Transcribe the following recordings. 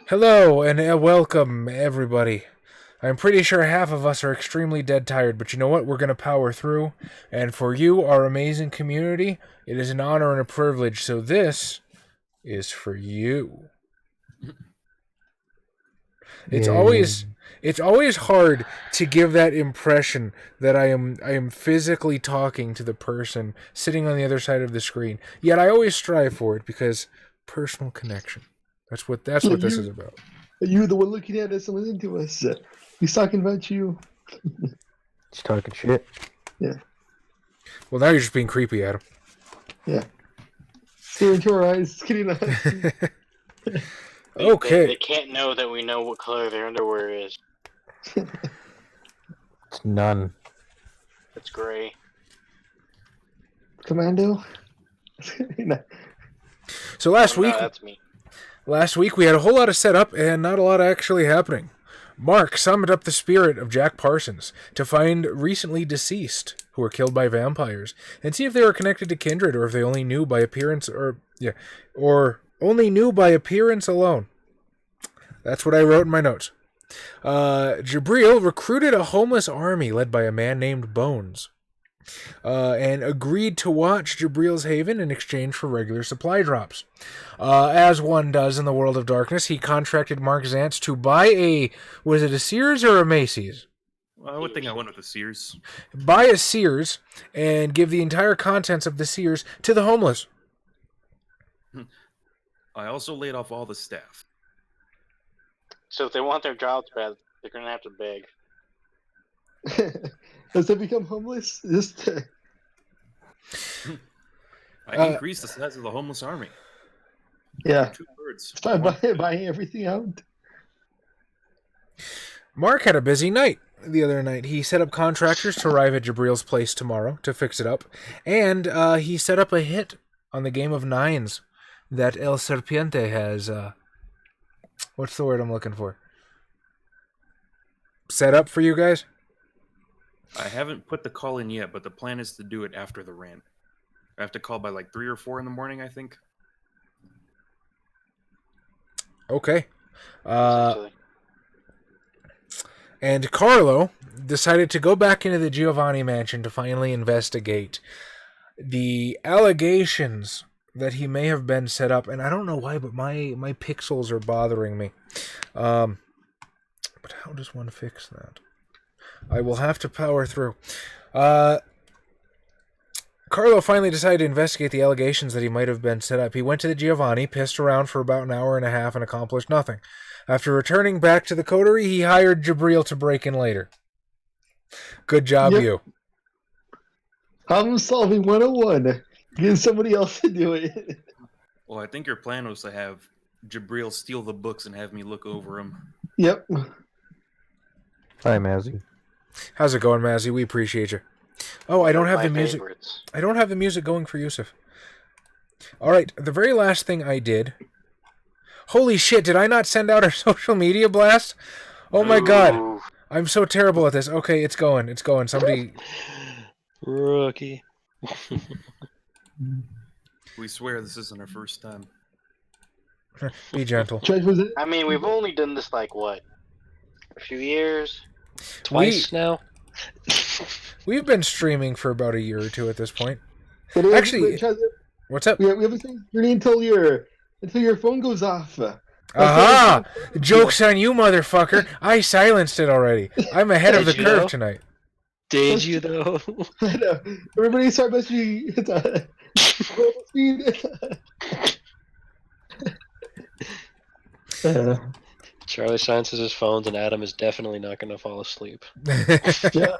Hello and welcome, everybody. I'm pretty sure half of us are extremely dead tired, but you know what? We're going to power through. And for you, our amazing community, it is an honor and a privilege. So this is for you. It's Yay. always hard to give that impression that I am physically talking to the person sitting on the other side of the screen. Yet I always strive for it because personal connection. That's what this is about. You, the one looking at us and listening to us. He's talking about you. He's talking shit. Yeah. Well, now you're just being creepy, Adam. Yeah. Stare into our eyes, kidding us. Okay. They can't know that we know what color their underwear is. It's none. It's gray. Commando. So last No, week that's me. we had a whole lot of setup and not a lot actually happening. Mark summoned up the spirit of Jack Parsons to find recently deceased who were killed by vampires and see if they were connected to kindred or if they only knew by appearance or only knew by appearance alone. That's what I wrote in my notes. Jabril recruited a homeless army led by a man named Bones. And agreed to watch Jabril's haven in exchange for regular supply drops. As one does in the world of darkness, he contracted Mark Zantz to buy was it a Sears or a Macy's? Well, I would think I went with the Sears. Buy a Sears and give the entire contents of the Sears to the homeless. I also laid off all the staff. So if they want their jobs bad, they're gonna have to beg. Does they become homeless? Just I increased the size of the homeless army. yeah. 2 birds. Start buying everything out. Mark had a busy night the other night. He set up contractors to arrive at Jabril's place tomorrow to fix it up. And he set up a hit on the game of nines that El Serpiente has... what's the word I'm looking for? Set up for you guys? I haven't put the call in yet, but the plan is to do it after the rant. I have to call by like 3 or 4 in the morning, I think. Okay. Essentially. And Carlo decided to go back into the Giovanni mansion to finally investigate the allegations that he may have been set up. And I don't know why, but my pixels are bothering me. But how does one fix that? I will have to power through. Carlo finally decided to investigate the allegations that he might have been set up. He went to the Giovanni, pissed around for about an hour and a half, and accomplished nothing. After returning back to the coterie, he hired Jabril to break in later. Good job, Yep. you. Problem solving 101. Getting somebody else to do it. Well, I think your plan was to have Jabril steal the books and have me look over them. Yep. Hi, Mazzy. How's it going, Mazzy? We appreciate you. Oh, I don't have My the music. favorites. I don't have the music going for Yusuf. All right, the very last thing I did. Holy shit! Did I not send out our social media blast? Oh my god, Ooh. I'm so terrible at this. Okay, it's going. It's going. Somebody. Rookie. We swear this isn't our first time. Be gentle. Judge, was it? I mean, we've only done this like what? A few years? Twice now? We've been streaming for about a year or two at this point. But it- Actually- but, Chaz, What's up? we have a thing until your phone goes off. Aha! Joke's on you, motherfucker. I silenced it already. I'm ahead of the Did you curve know? tonight. Did you though? I know. Everybody start messaging. Charlie silences his phones, and Adam is definitely not going to fall asleep. Yeah,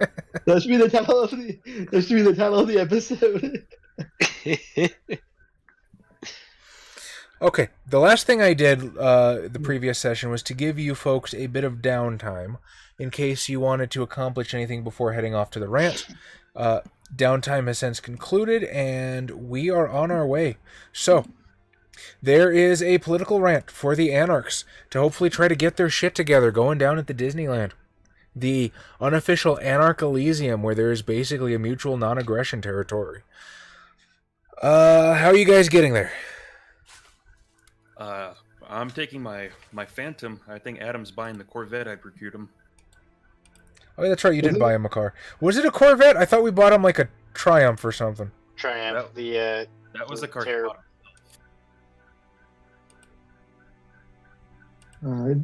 that should be the title of the episode. Okay, the last thing I did the previous session was to give you folks a bit of downtime in case you wanted to accomplish anything before heading off to the rant. Downtime has since concluded, and we are on our way. So, there is a political rant for the Anarchs to hopefully try to get their shit together going down at the Disneyland. The unofficial Anarch Elysium, where there is basically a mutual non-aggression territory. How are you guys getting there? I I'm taking my Phantom. I think Adam's buying the Corvette I procured him. Oh, yeah, that's right. You Was did it- buy him a car. Was it a Corvette? I thought we bought him like a Triumph or something. Triumph. That was the car. Terror. Alright.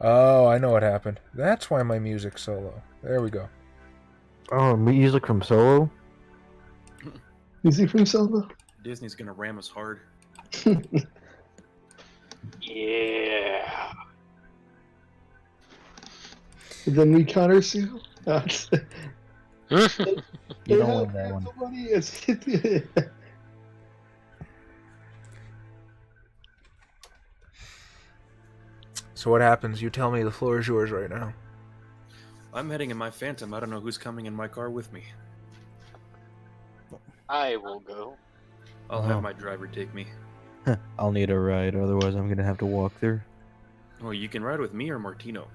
Oh, I know what happened. That's why my music's so low. There we go. Oh, music from Solo? Music from Solo? Disney's gonna ram us hard. Yeah. Then we counter sue? You don't win that one. So what happens? You tell me. The floor is yours right now. I'm heading in my Phantom. I don't know who's coming in my car with me. I will go. I'll have my driver take me. I'll need a ride, otherwise I'm gonna have to walk there. Oh, you can ride with me or Martino.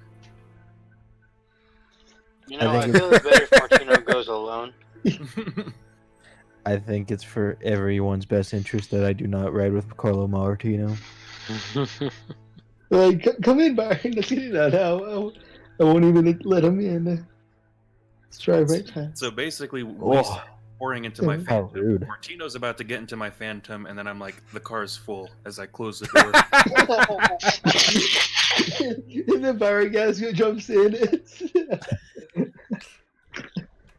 You know, I I think feel it's better if Martino goes alone. I think it's for everyone's best interest that I do not ride with Carlo Martino. Like, come in, Byron. Look at it now. I won't even let him in. Let's drive right past. So basically, Oh. start pouring into my How Phantom. rude. Martino's about to get into my Phantom, and then I'm like, the car's full as I close the door. And then Byron Gas jumps in.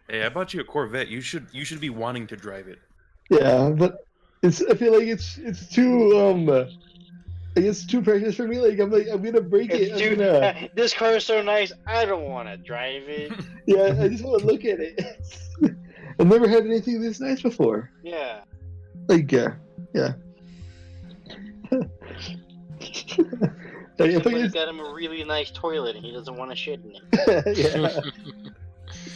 Hey, I bought you a Corvette. You should be wanting to drive it. Yeah, but I feel like it's too it's too precious for me. Like I'm gonna break it. Dude, this car is so nice. I don't want to drive it. Yeah, I just want to look at it. I've never had anything this nice before. Yeah. Like yeah. Like, I think Somebody it's, got him a really nice toilet and he doesn't want to shit in it. yeah.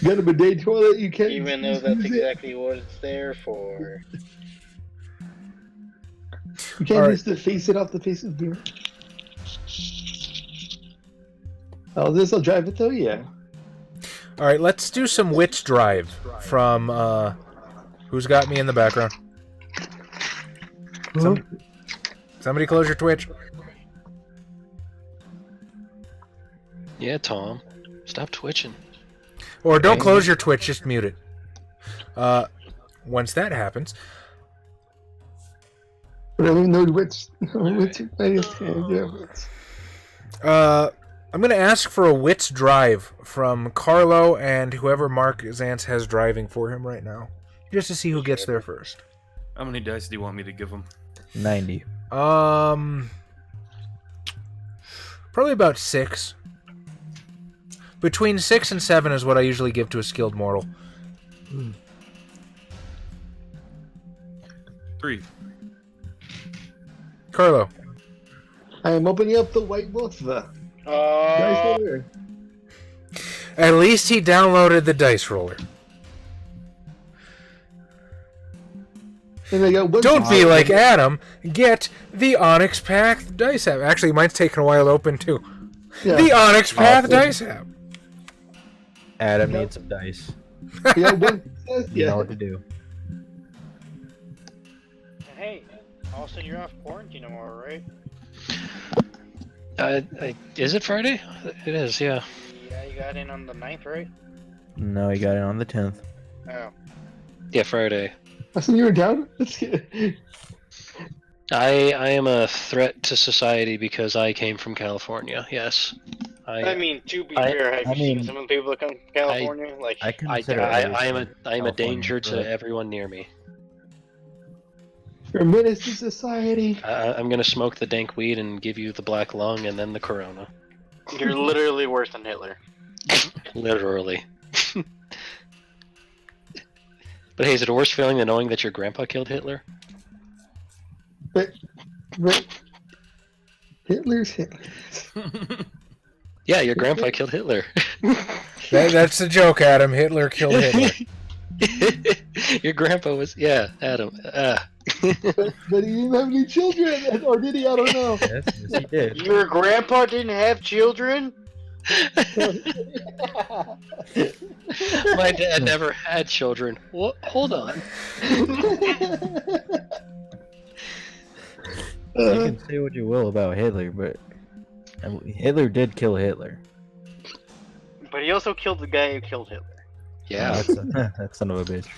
Got a bidet toilet. You can't Even though use that's it. exactly what it's there for. You can't All use the face it off the face of beer. Oh, this will drive it though. Yeah. All right, let's do some Witch Drive from who's got me in the background. Somebody close your Twitch. Yeah, Tom. Stop twitching. Or don't close your Twitch, just mute it. Once that happens, But I don't know which. I'm going to ask for a Wit's Drive from Carlo and whoever Mark Zantz has driving for him right now. Just to see who gets there first. How many dice do you want me to give him? 90. Probably about 6. Between 6 and 7 is what I usually give to a skilled mortal. 3. Carlo. I am opening up the white wolf. Dice roller. At least he downloaded the dice roller. And I got one. Don't be like Adam. Get the Onyx Path dice app. Actually, mine's taking a while to open too. Yeah. The Onyx Path dice app. Adam needs some dice. Yeah, one success. You know Yeah. what to do. Hey, also you're off quarantine tomorrow, right? Is it Friday? It is, yeah. Yeah, you got in on the 9th, right? No, he got it on the 10th. Oh. Yeah, Friday. I said you were down. That's good. I am a threat to society because I came from California. Yes. I mean, to be I- fair, have I you seen mean, some of the people that come from California? Like, I I consider am a California danger to good. everyone near me. You're a menace to society. I'm gonna smoke the dank weed and give you the black lung and then the corona. you're literally worse than Hitler. Literally. But hey, is it a worse feeling than knowing that your grandpa killed Hitler? But Hitler's Hitler. Yeah, your grandpa killed Hitler. That's the joke, Adam. Hitler killed Hitler. Your grandpa was, yeah, Adam. But he didn't have any children, or did he? I don't know. Yes, yes, he did. Your grandpa didn't have children? My dad never had children. What? Hold on. You can say what you will about Hitler, but Hitler did kill Hitler. But he also killed the guy who killed Hitler. Yeah. That son of a bitch.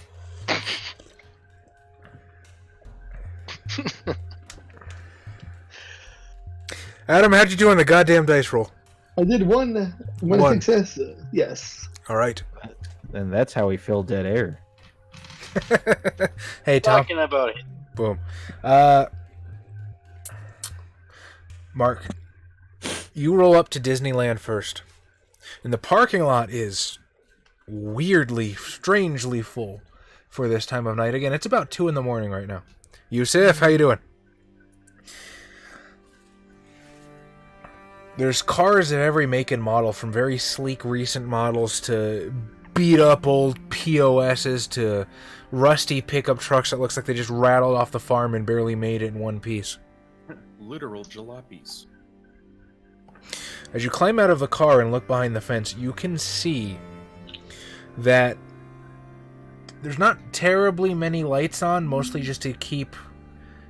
Adam, how'd you do on the goddamn dice roll? I did one One. success. Yes. All right. And that's how we fill dead air. Hey, Tom. Talking about it. Boom. Mark, you roll up to Disneyland first. And the parking lot is weirdly, strangely full for this time of night. Again, it's about 2 a.m. right now. Yusuf, how you doing? There's cars of every make and model, from very sleek recent models to beat up old POSs to rusty pickup trucks that looks like they just rattled off the farm and barely made it in one piece. Literal jalopies. As you climb out of the car and look behind the fence, you can see that there's not terribly many lights on, mostly just to keep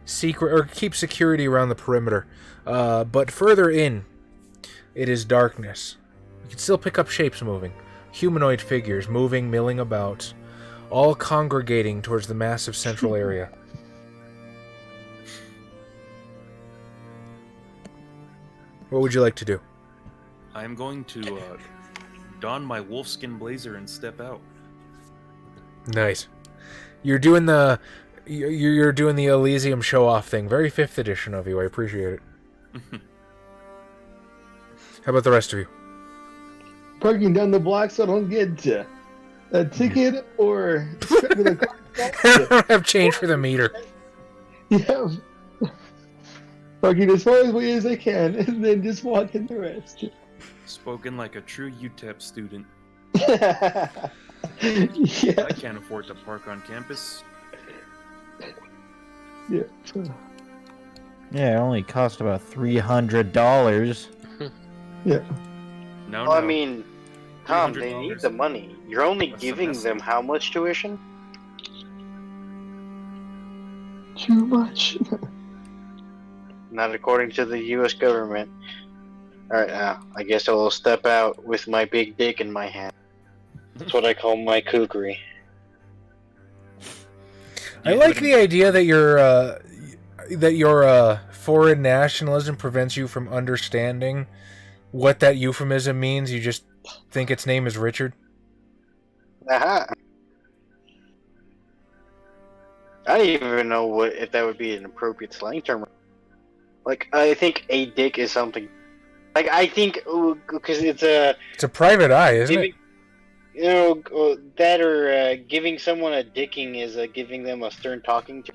security around the perimeter. But further in, it is darkness. You can still pick up shapes moving. Humanoid figures moving, milling about, all congregating towards the massive central area. What would you like to do? I'm going to don my wolfskin blazer and step out. Nice. You're doing the Elysium show-off thing. Very 5th edition of you. I appreciate it. How about the rest of you? Parking down the block so I don't get a ticket or. I don't have change for the meter. Yeah. Parking as far away as I can, and then just walking the rest. Spoken like a true UTEP student. Yeah. I can't afford to park on campus. Yeah. Yeah, it only cost about $300. Yeah. No, Well, I no. mean, Tom, they $300 need the money. You're only a giving semester. them how much tuition? Too much. Not according to the U.S. government. Alright, now, I guess I will step out with my big dick in my hand. That's what I call my kookery. I like the idea that your foreign nationalism prevents you from understanding what that euphemism means. You just think its name is Richard. Aha! I don't even know if that would be an appropriate slang term. Like, I think a dick is something. Like, I think, because it's a. It's a private eye, isn't Giving, it? you know, that or giving someone a dicking is giving them a stern talking to.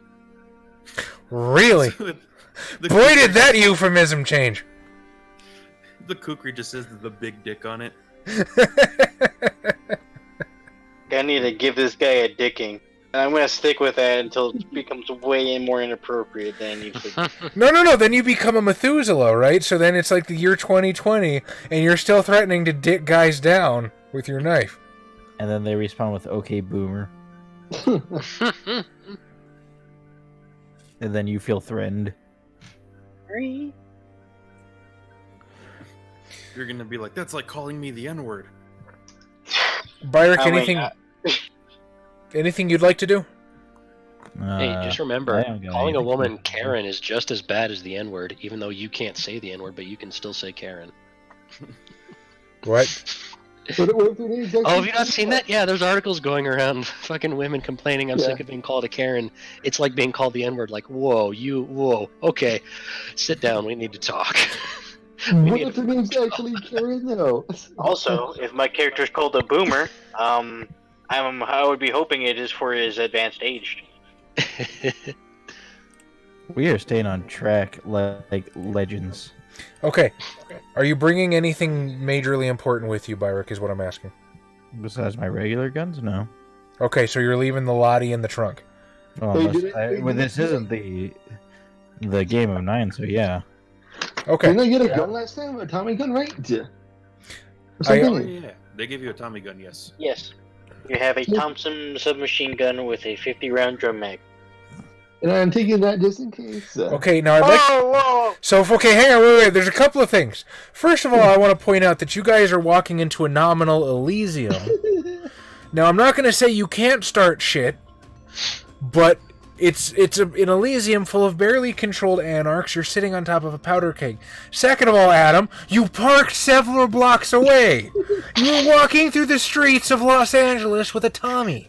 Really? The Boy, did that euphemism change. The kookery just says the big dick on it. I need to give this guy a dicking. And I'm gonna stick with that until it becomes way more inappropriate than you should. No. Then you become a Methuselah, right? So then it's like the year 2020, and you're still threatening to dick guys down with your knife. And then they respond with, "Okay, boomer." And then you feel threatened. You're gonna be like, that's like calling me the N-word. Byrick, I mean, anything you'd like to do? Hey, just I remember, don't got calling a anything. woman Karen is just as bad as the N-word, even though you can't say the N-word, but you can still say Karen. What? What if their name's Oh, have actually- you not seen that? Yeah, there's articles going around, fucking women complaining, I'm Yeah. sick of being called a Karen. It's like being called the N-word, like, whoa, okay, sit down, we need to talk. What if their name's actually Karen, though? Also, if my character's called a boomer, I would be hoping it is for his advanced age. We are staying on track like legends. Okay. Are you bringing anything majorly important with you, Byrick, is what I'm asking. Besides my regular guns, no. Okay, so you're leaving the Lottie in the trunk. Well, Hey, unless did it- well, this isn't the game of 9, so yeah. Okay. Didn't I get a gun last time? A Tommy gun, right? Or Oh something? yeah, they give you a Tommy gun, yes. Yes. You have a Thompson submachine gun with a 50-round drum mag. And I'm taking that just in case. Okay, now I'd like. Whoa! Okay, hang on, wait. There's a couple of things. First of all, I want to point out that you guys are walking into a nominal Elysium. Now, I'm not going to say you can't start shit, but it's an Elysium full of barely controlled anarchs. You're sitting on top of a powder keg. Second of all, Adam, you parked several blocks away. You were walking through the streets of Los Angeles with a Tommy.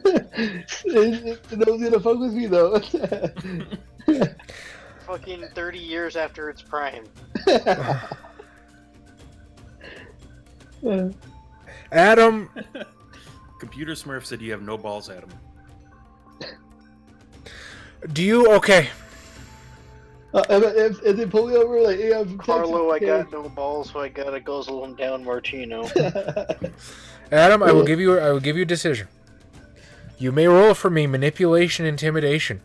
Nobody's gonna fuck with me though. Fucking 30 years after its prime. Adam, Computer Smurf said you have no balls, Adam. do you... Okay. If they pull me over, like, hey, I'm from Carlo, I Texas, got no balls, so I gotta guzzle him down, Martino. Adam, I will give you a decision. You may roll for me manipulation, intimidation.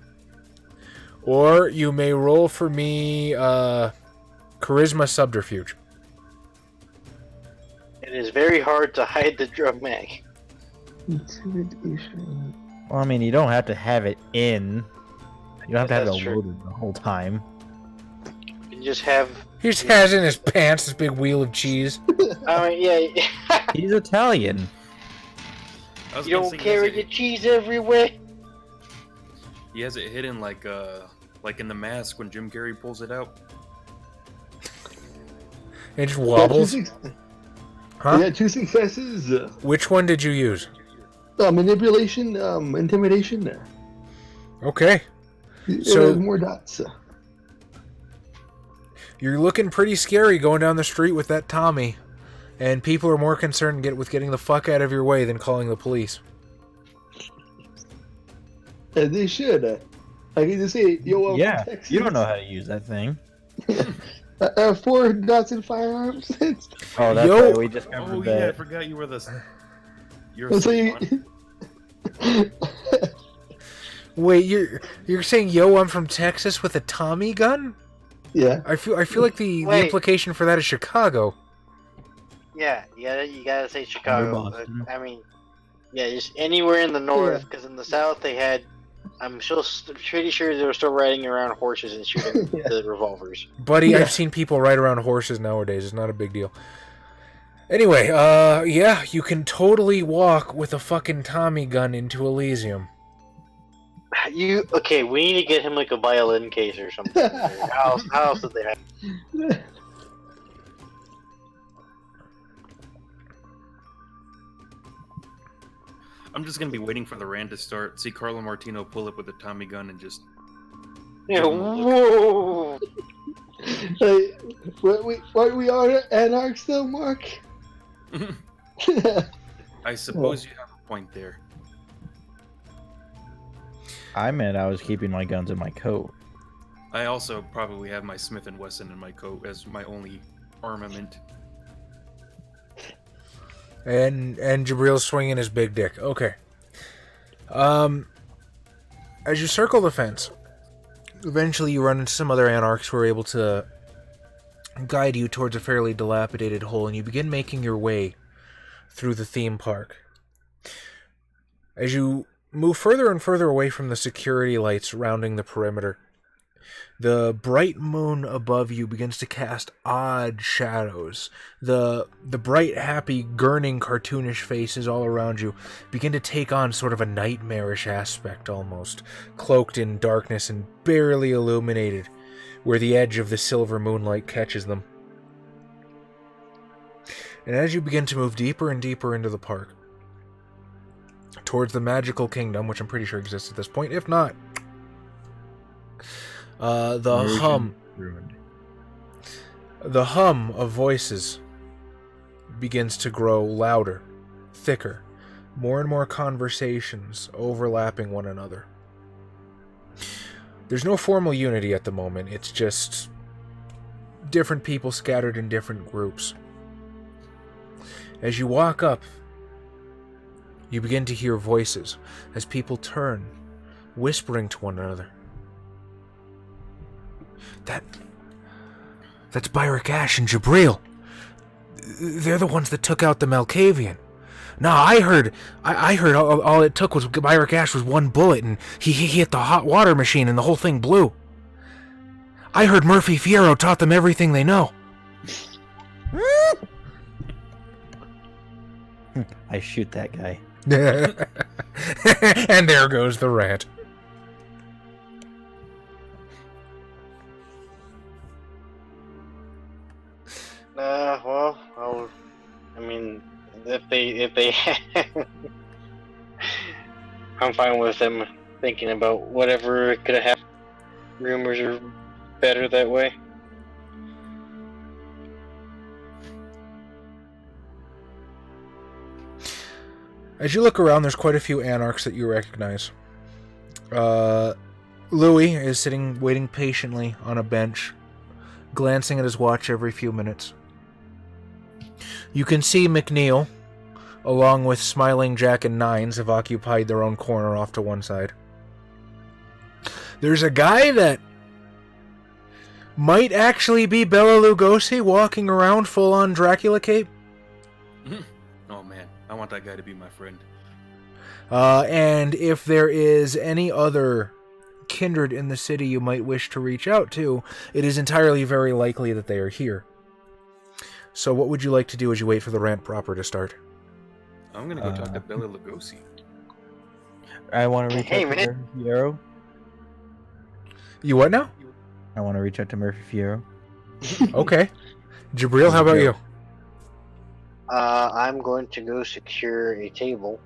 Or you may roll for me charisma, subterfuge. It is very hard to hide the drum mag. Intimidation. Well, I mean, you don't have to have it in. You don't have to have That's it true. loaded the whole time. You can just have. He just has in his pants this big wheel of cheese. I mean, yeah. He's Italian. I was You gonna don't say carry your cheese everywhere. he has it hidden like in The Mask when Jim Carrey pulls it out. It just wobbles. Huh? Yeah, 2 successes. Which one did you use? Manipulation, intimidation. Okay. It So- has more dots. You're looking pretty scary going down the street with that Tommy. And people are more concerned with getting the fuck out of your way than calling the police. And they should. I can just say, yo, I'm Yeah, from Texas. you don't know how to use that thing. 4 dots in firearms. Oh, that's Yo- right. We just covered Oh yeah, I that. forgot you were the. You're And so Savant. Wait, you're saying, yo, I'm from Texas with a Tommy gun? yeah. I feel like the Wait. implication for that is Chicago. Yeah, you gotta say Chicago. Boston. I mean, yeah, just anywhere in the north, because in the south they had. I'm still pretty sure they were still riding around horses and shooting Yeah. the revolvers. Buddy, Yeah. I've seen people ride around horses nowadays. It's not a big deal. Anyway, yeah, you can totally walk with a fucking Tommy gun into Elysium. Okay? We need to get him like a violin case or something. How else did they have? I'm just gonna be waiting for the rand to start. See Carlo Martino pull up with a Tommy gun and just. Yeah, whoa! Like, what we are anarchs though, Mark? I suppose you have a point there. I meant I was keeping my guns in my coat. I also probably have my Smith & Wesson in my coat as my only armament. And Jabril's swinging his big dick. Okay. As you circle the fence, eventually you run into some other anarchs who are able to guide you towards a fairly dilapidated hole, and you begin making your way through the theme park. As you move further and further away from the security lights surrounding the perimeter, the bright moon above you begins to cast odd shadows. The bright, happy, gurning, cartoonish faces all around you begin to take on sort of a nightmarish aspect almost, cloaked in darkness and barely illuminated where the edge of the silver moonlight catches them. And as you begin to move deeper and deeper into the park, towards the magical kingdom, which I'm pretty sure exists at this point, if not, the hum of voices begins to grow louder, thicker, more and more conversations overlapping one another. There's no formal unity at the moment, it's just different people scattered in different groups. As you walk up, you begin to hear voices as people turn, whispering to one another. That's Byrick Ash and Jabril. They're the ones that took out the Malkavian. No, I heard all it took was Myrick Ash was one bullet, and he hit the hot water machine, and the whole thing blew. I heard Murphy Fierro taught them everything they know. I shoot that guy. And there goes the rant. Well, I mean, if they, I'm fine with them thinking about whatever could have happened. Rumors are better that way. As you look around, there's quite a few anarchs that you recognize. Louis is sitting, waiting patiently on a bench, glancing at his watch every few minutes. You can see McNeil, along with Smiling Jack and Nines, have occupied their own corner off to one side. There's a guy that might actually be Bela Lugosi walking around full-on Dracula cape. Oh man, I want that guy to be my friend. And if there is any other kindred in the city you might wish to reach out to, it is entirely very likely that they are here. So what would you like to do as you wait for the rant proper to start? I'm gonna go talk to Bela Lugosi. I want to reach Hey, out to man. Murphy Fierro. You what now? I want to reach out to Murphy Fierro. Okay. Jabril, how about you? I'm going to go secure a table.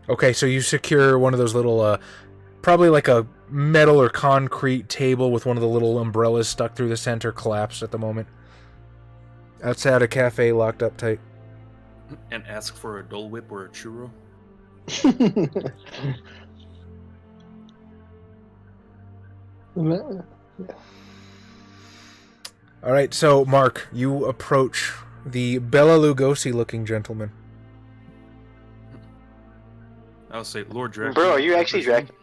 Okay, so you secure one of those little, probably like a metal or concrete table with one of the little umbrellas stuck through the center, collapsed at the moment. Outside a cafe, locked up tight. And ask for a Dole Whip or a churro. All right, so Mark, you approach the Bela Lugosi-looking gentleman. I'll say, Lord Dracula. Bro, are you actually Dracula?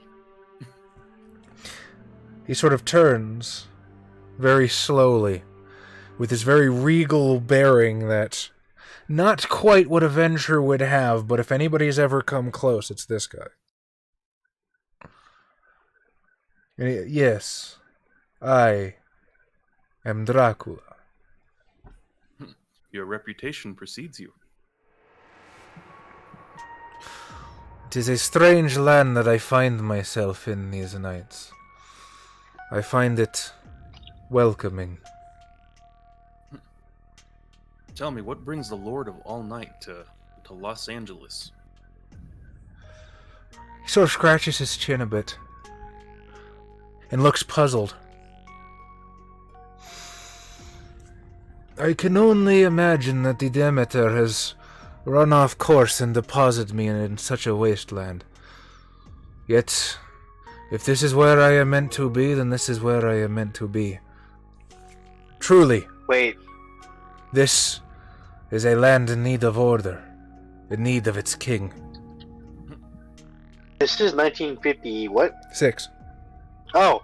He sort of turns very slowly, with this very regal bearing that not quite what a Venture would have, but if anybody's ever come close, it's this guy. Yes, I am Dracula. Your reputation precedes you. It is a strange land that I find myself in these nights. I find it welcoming. Tell me, what brings the Lord of All Night to Los Angeles? He sort of scratches his chin a bit and looks puzzled. I can only imagine that the Demeter has run off course and deposited me in such a wasteland. Yet, if this is where I am meant to be, then this is where I am meant to be. Truly, Wait, this is a land in need of order, in need of its king. this is 1950. What? 6. Oh,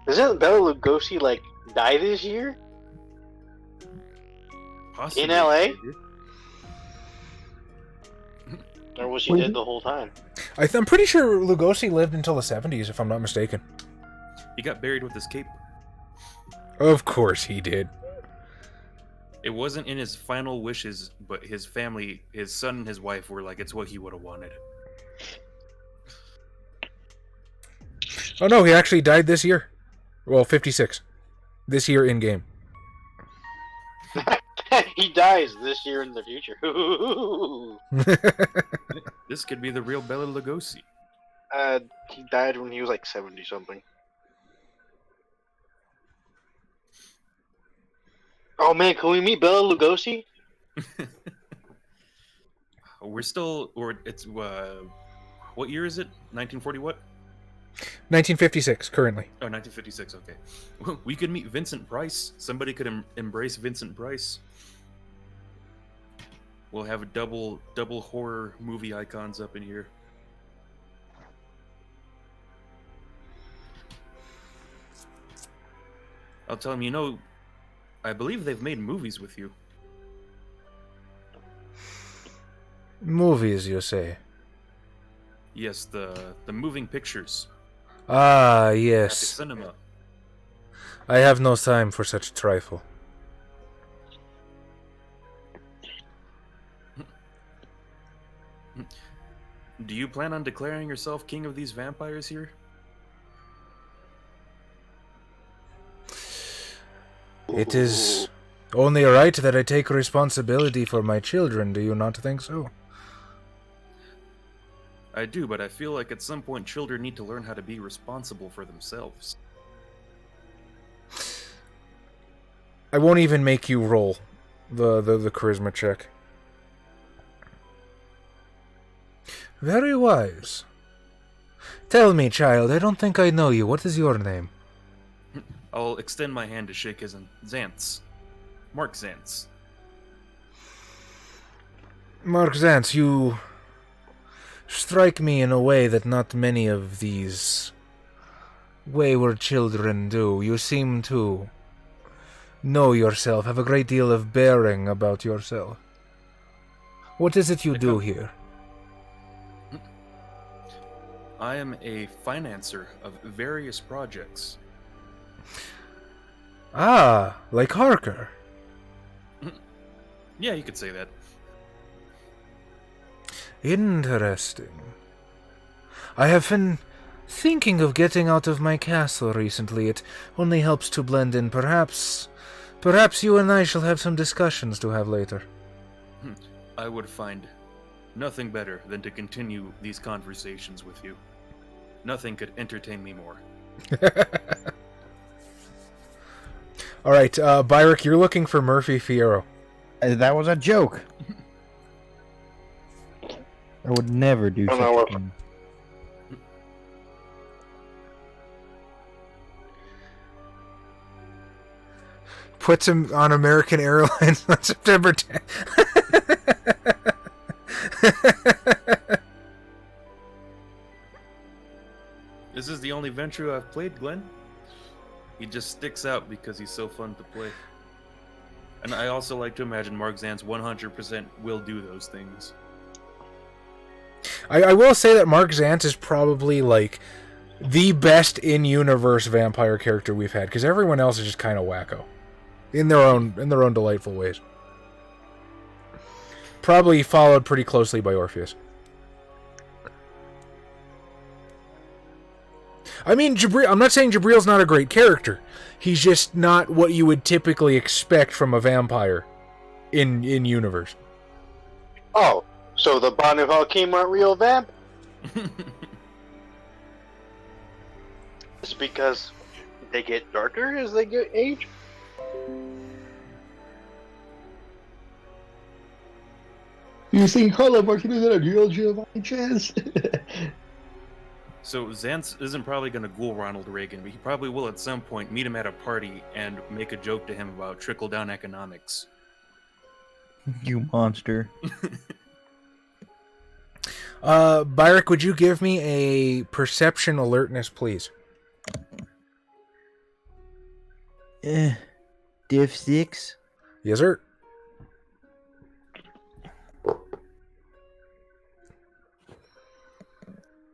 doesn't Bela Lugosi die this year? Possibly. In LA? Or was he dead the whole time? I'm pretty sure Lugosi lived until the 70s, if I'm not mistaken. He got buried with his cape. Of course he did. It wasn't in his final wishes, but his family, his son and his wife were like, it's what he would have wanted. Oh no, he actually died this year. Well, 56. This year in-game. He dies this year in the future. This could be the real Bela Lugosi. He died when he was 70 something. Oh man, can we meet Bela Lugosi? What year is it? 1940 what? 1956, currently. Oh, 1956, okay. We could meet Vincent Price. Somebody could embrace Vincent Price. We'll have a double horror movie icons up in here. I'll tell him, I believe they've made movies with you. Movies, you say? Yes, the moving pictures Ah, at the yes. cinema. I have no time for such trifle. Do you plan on declaring yourself king of these vampires here? It is only right that I take responsibility for my children, do you not think so? I do, but I feel like at some point children need to learn how to be responsible for themselves. I won't even make you roll the charisma check. Very wise. Tell me, child, I don't think I know you. What is your name? I'll extend my hand to shake his hand. Zantz. Mark Zantz. Mark Zantz, you strike me in a way that not many of these wayward children do. You seem to know yourself, have a great deal of bearing about yourself. What is it you do here? I am a financer of various projects. Ah, like Harker. Yeah, you could say that. Interesting. I have been thinking of getting out of my castle recently. It only helps to blend in. Perhaps you and I shall have some discussions to have later. I would find nothing better than to continue these conversations with you. Nothing could entertain me more. All right, Byrick, you're looking for Murphy Fierro. That was a joke. I would never do such a thing. Puts him on American Airlines on September 10th. This is the only Ventrue I've played, Glenn. He just sticks out because he's so fun to play. And I also like to imagine Mark Zantz 100% will do those things. I will say that Mark Zantz is probably like the best in-universe vampire character we've had, because everyone else is just kind of wacko in their own delightful ways. Probably followed pretty closely by Orpheus. I mean, I'm not saying Jabril's not a great character. He's just not what you would typically expect from a vampire in universe. Oh, so the Banu Hakim aren't real vamp? It's because they get darker as they get age? You think Carlo Martinez is a real Giovanni Chance? So Zantz isn't probably going to ghoul Ronald Reagan, but he probably will at some point meet him at a party and make a joke to him about trickle-down economics. You monster. Byrick, would you give me a perception alertness, please? Div 6? Yes, sir.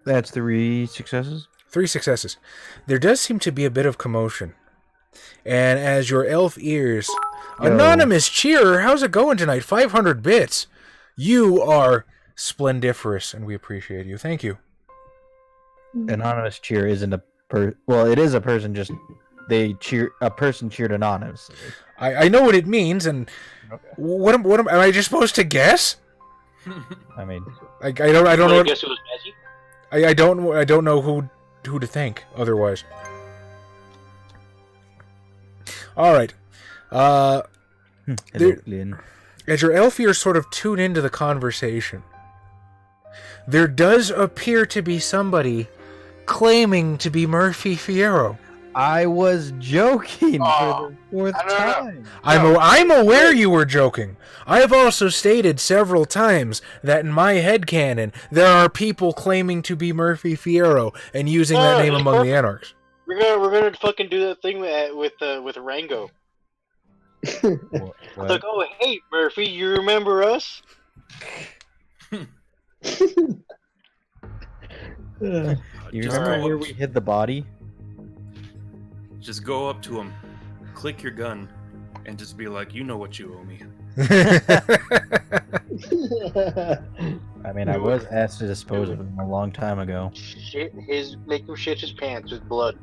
That's 3 successes? 3 successes. There does seem to be a bit of commotion. And as your elf ears... Yo. Anonymous cheerer, how's it going tonight? 500 bits. You are splendiferous, and we appreciate you. Thank you. Anonymous cheer isn't a well, it is a person, just a person cheered anonymously. I know what it means, and Okay. what am I just supposed to guess? I mean, I don't know. Guess it was Mazzy? I don't know who to thank otherwise. All right. hello, There- Glenn. As your elf ears sort of tune into the conversation, there does appear to be somebody claiming to be Murphy Fierro. I was joking for the fourth I don't know. time. I'm aware you were joking. I have also stated several times that in my headcanon, there are people claiming to be Murphy Fierro and using that name among the Anarchs. We're gonna fucking do that thing with Rango. What? Like, oh hey Murphy, you remember us? You Just remember go where up- we hid the body? Just go up to him, click your gun, and just be like, you know what you owe me. I mean, I was asked to dispose of him a long time ago. Make him shit his pants with blood.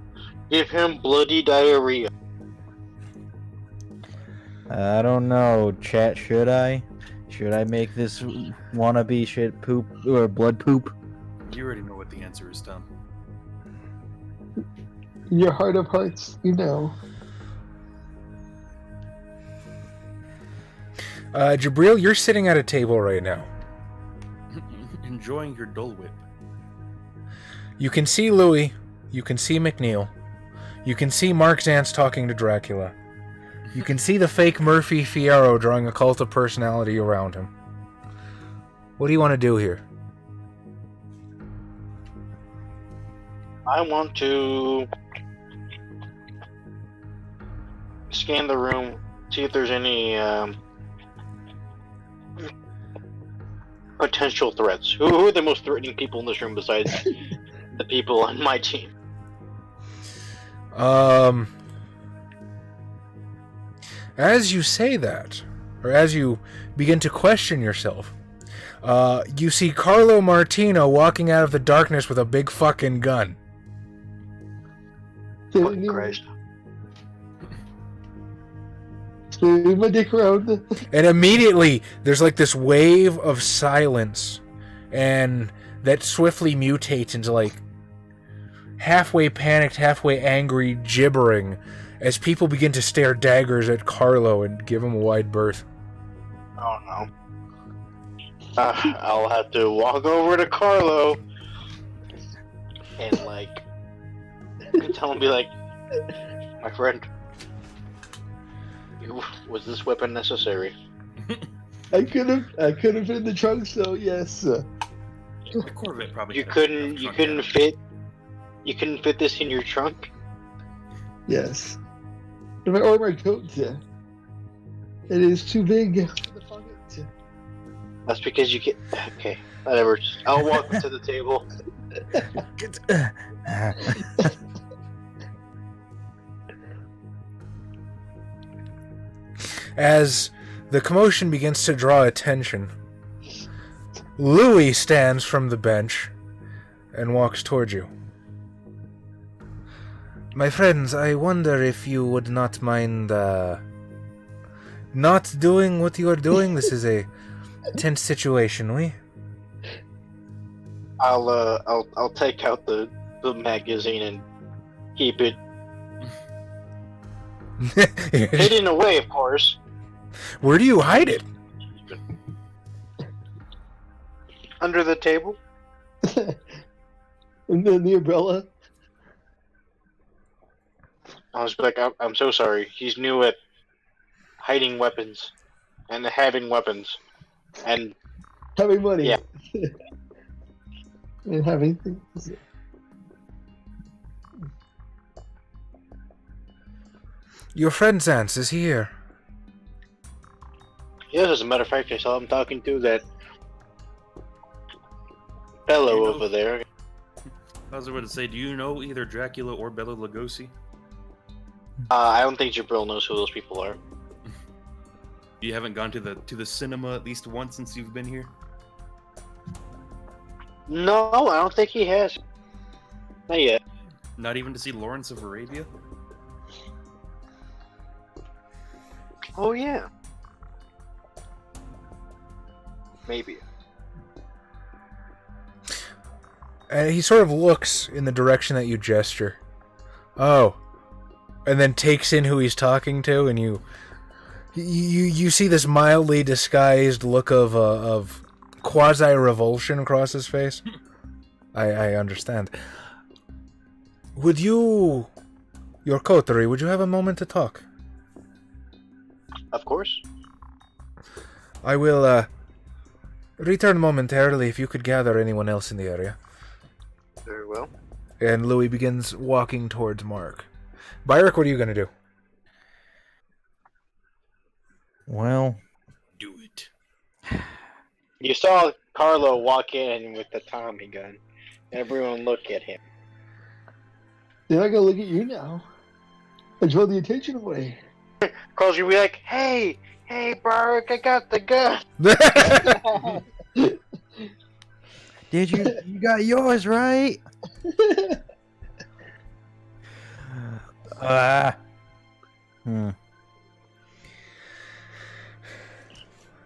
Give him bloody diarrhea. I don't know, chat. Should I? Should I make this wannabe shit poop or blood poop? You already know what the answer is, Tom. In your heart of hearts, you know. Jabril, you're sitting at a table right now. Enjoying your Dole Whip. You can see Louis. You can see McNeil. You can see Mark Zantz talking to Dracula. You can see the fake Murphy Fierro drawing a cult of personality around him. What do you want to do here? I want to scan the room, see if there's any potential threats. Who are the most threatening people in this room besides the people on my team? As you say that, or as you begin to question yourself, you see Carlo Martino walking out of the darkness with a big fucking gun. Fucking Christ. Spin my dick around. And immediately, there's like this wave of silence, and that swiftly mutates into like halfway panicked, halfway angry gibbering as people begin to stare daggers at Carlo and give him a wide berth. Oh no. I'll have to walk over to Carlo and tell him, be like, my friend, was this weapon necessary? I could have been in the trunk, so yes. The Corvette probably. You couldn't fit this in your trunk? Yes. Or my coat. Yeah. It is too big. That's because you get. Okay, whatever. I'll walk to the table. As the commotion begins to draw attention, Louis stands from the bench and walks towards you. My friends, I wonder if you would not mind not doing what you are doing. This is a tense situation, we? I'll take out the magazine and keep it hidden away, of course. Where do you hide it? Under the table. And then the umbrella. I was like, I'm so sorry. He's new at hiding weapons and having weapons and Having money. Yeah. And having things. Your friend Zantz is here. yes, as a matter of fact, I saw him talking to that fellow over there. I was about to say, do you know either Dracula or Bela Lugosi? I don't think Jabril knows who those people are. You haven't gone to the cinema at least once since you've been here? No, I don't think he has. Not yet. Not even to see Lawrence of Arabia? Oh yeah. Maybe. And he sort of looks in the direction that you gesture. Oh. And then takes in who he's talking to, and you see this mildly disguised look of quasi-revulsion across his face. I understand. Would you... Your coterie, would you have a moment to talk? Of course. I will, return momentarily if you could gather anyone else in the area. Very well. And Louis begins walking towards Mark. Byrick, what are you going to do? Well, Do it. You saw Carlo walk in with the Tommy gun. Everyone look at him. They're not gonna look at you now. I draw the attention away. Carlo's gonna be like, hey, Barak, I got the gun. Did you got yours right?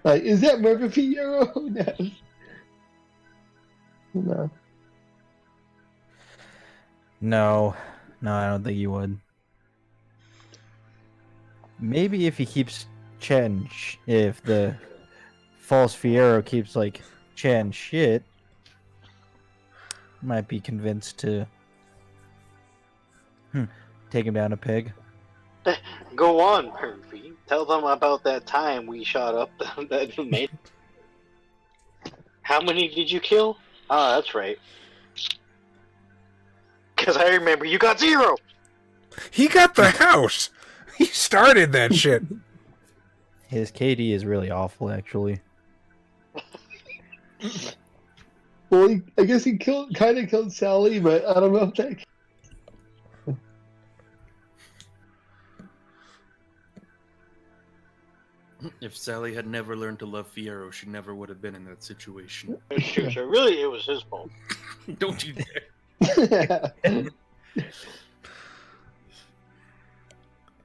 Like, is that Murphy Piero? No. No, I don't think you would. Maybe if he keeps chatting, if the false Fiero keeps like chatting shit, might be convinced to take him down a peg. Go on, Murphy. Tell them about that time we shot up that mate. How many did you kill? Ah, that's right. Because I remember you got 0! He got the house! He started that shit. His KD is really awful, actually. Well, I guess he kind of killed Sally, but I don't know if that. If Sally had never learned to love Fiero, she never would have been in that situation. Shoot, so really, it was his fault. Don't you dare.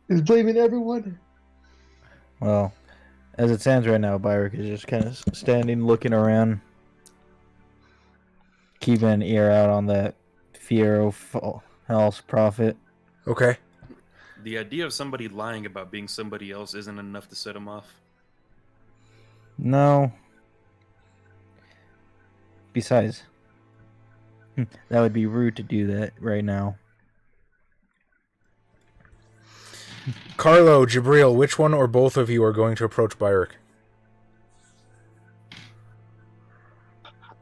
He's blaming everyone. Well, as it stands right now, Byrick is just kind of standing, looking around, keeping an ear out on that Fiero false prophet. Okay. The idea of somebody lying about being somebody else isn't enough to set him off. No. Besides, that would be rude to do that right now. Carlo, Jabril, which one or both of you are going to approach Byrick?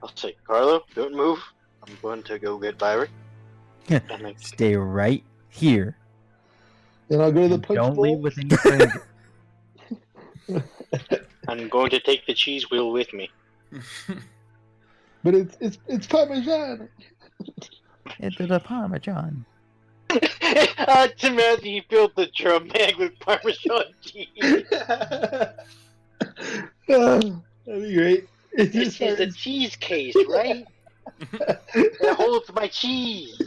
I'll say, Carlo, don't move. I'm going to go get Byron. Stay right here. Then I'll go to the punch Don't bowl. leave with any friends. I'm going to take the cheese wheel with me. But it's Parmesan. Into the Parmesan. To imagine you filled the drum bag with Parmesan cheese. That'd be great. It's This just is a cheese case, right? It holds my cheese.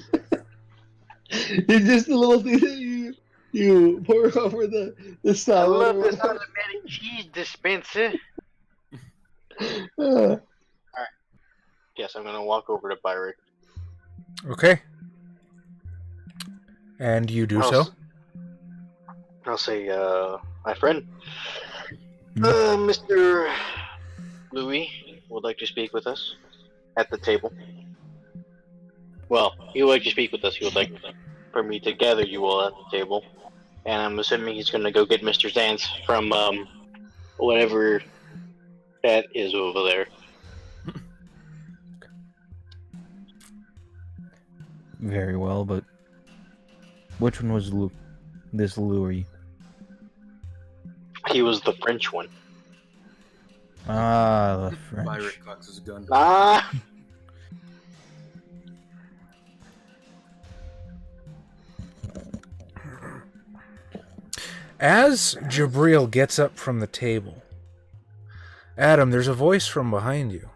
It's just a little thing that you pour over the I salad. love or this whatever. automatic cheese dispenser. Uh, Yes, I'm going to walk over to Byron. Okay. And you do so? I'll say, my friend, Mr. Louis would like to speak with us at the table. Well, he would like to speak with us. He would like for me to gather you all at the table. And I'm assuming he's going to go get Mr. Zance from, whatever that is over there. Very well, but which one was this Louis? He was the French one. Ah, the French. Byrick cocks his gun. Ah! As Jabril gets up from the table, Adam, there's a voice from behind you.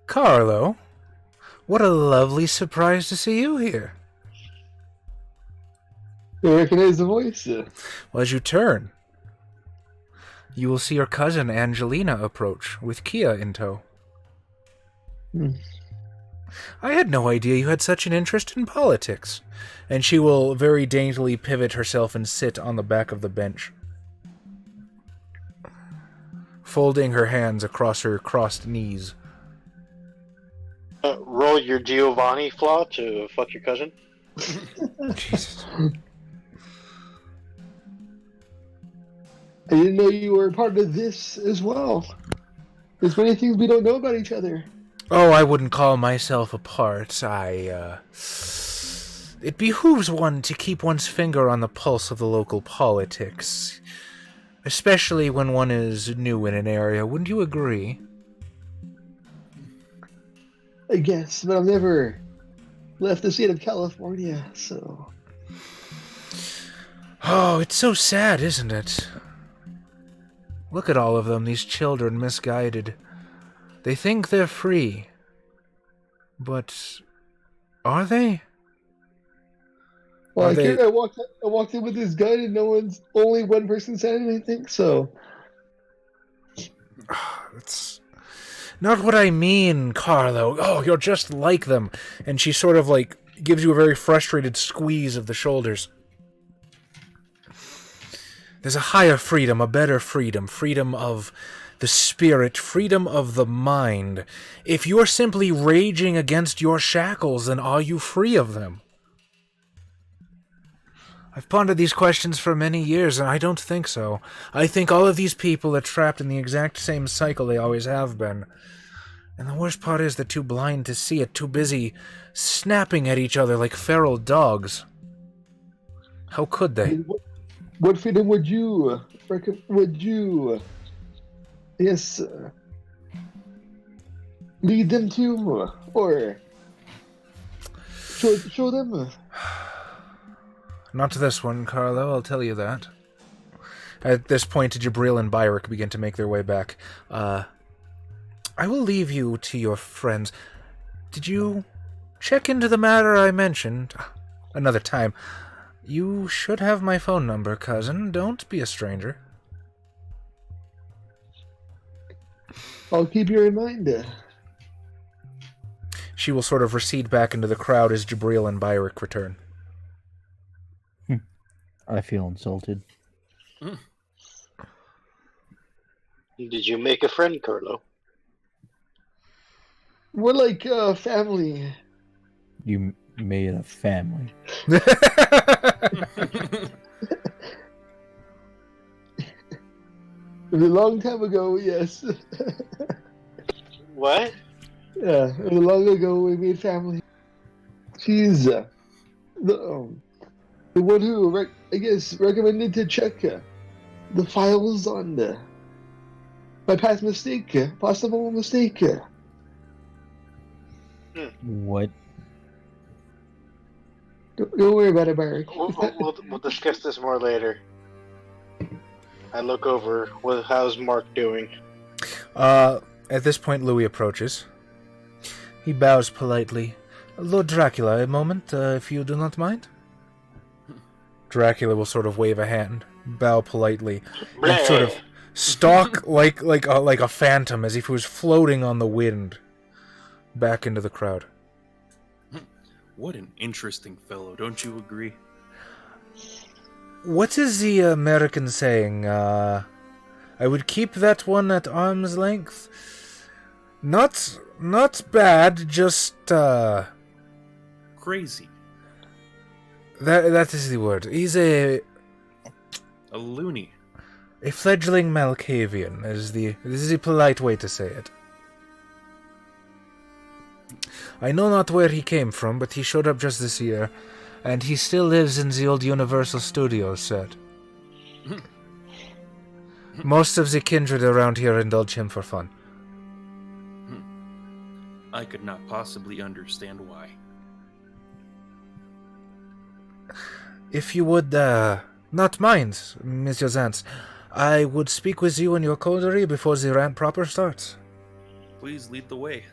Carlo, what a lovely surprise to see you here. you recognize the voice? Well, as you turn, you will see your cousin Angelina approach with Kia in tow. I had no idea you had such an interest in politics. And she will very daintily pivot herself and sit on the back of the bench, folding her hands across her crossed knees. Roll your Giovanni flaw to fuck your cousin. Jesus. I didn't know you were a part of this as well. There's many things we don't know about each other. Oh, I wouldn't call myself a part. It behooves one to keep one's finger on the pulse of the local politics. Especially when one is new in an area, wouldn't you agree? I guess, but I've never left the state of California, so. Oh, it's so sad, isn't it? Look at all of them, these children misguided. They think they're free. But are they? Well, Are they... I walked in with this gun and only one person said anything, so. That's not what I mean, Carlo. Oh, you're just like them. And she sort of like gives you a very frustrated squeeze of the shoulders. There's a higher freedom, a better freedom, freedom of the spirit, freedom of the mind. If you're simply raging against your shackles, then are you free of them? I've pondered these questions for many years, and I don't think so. I think all of these people are trapped in the exact same cycle they always have been. And the worst part is they're too blind to see it, too busy snapping at each other like feral dogs. How could they? What freedom would you, yes, lead them to, or show them? Not this one, Carlo, I'll tell you that. At this point, Jabril and Byrick begin to make their way back. I will leave you to your friends. Did you check into the matter I mentioned? Another time. You should have my phone number, cousin. Don't be a stranger. I'll keep you in mind. She will sort of recede back into the crowd as Jabril and Byrick return. I feel insulted. Did you make a friend, Carlo? We're like family. You made a family. It was a long time ago, yes. What? Yeah, it was long ago we made family. She's the one who, I guess, recommended to check the files on my past mistake, possible mistake. What? Don't worry about it, Barrick. We'll discuss this more later. I look over. How's Mark doing? At this point, Louis approaches. He bows politely. Lord Dracula, a moment, if you do not mind. Dracula will sort of wave a hand, bow politely, and sort of stalk like a phantom, as if he was floating on the wind, back into the crowd. What an interesting fellow, don't you agree? What is the American saying? I would keep that one at arm's length. Not bad, just Crazy. That is the word. He's a loony. A fledgling Malkavian this is the polite way to say it. I know not where he came from, but he showed up just this year, and he still lives in the old Universal Studios set. Most of the kindred around here indulge him for fun. I could not possibly understand why. If you would not mind, Monsieur Zantz, I would speak with you in your coterie before the rant proper starts. Please lead the way.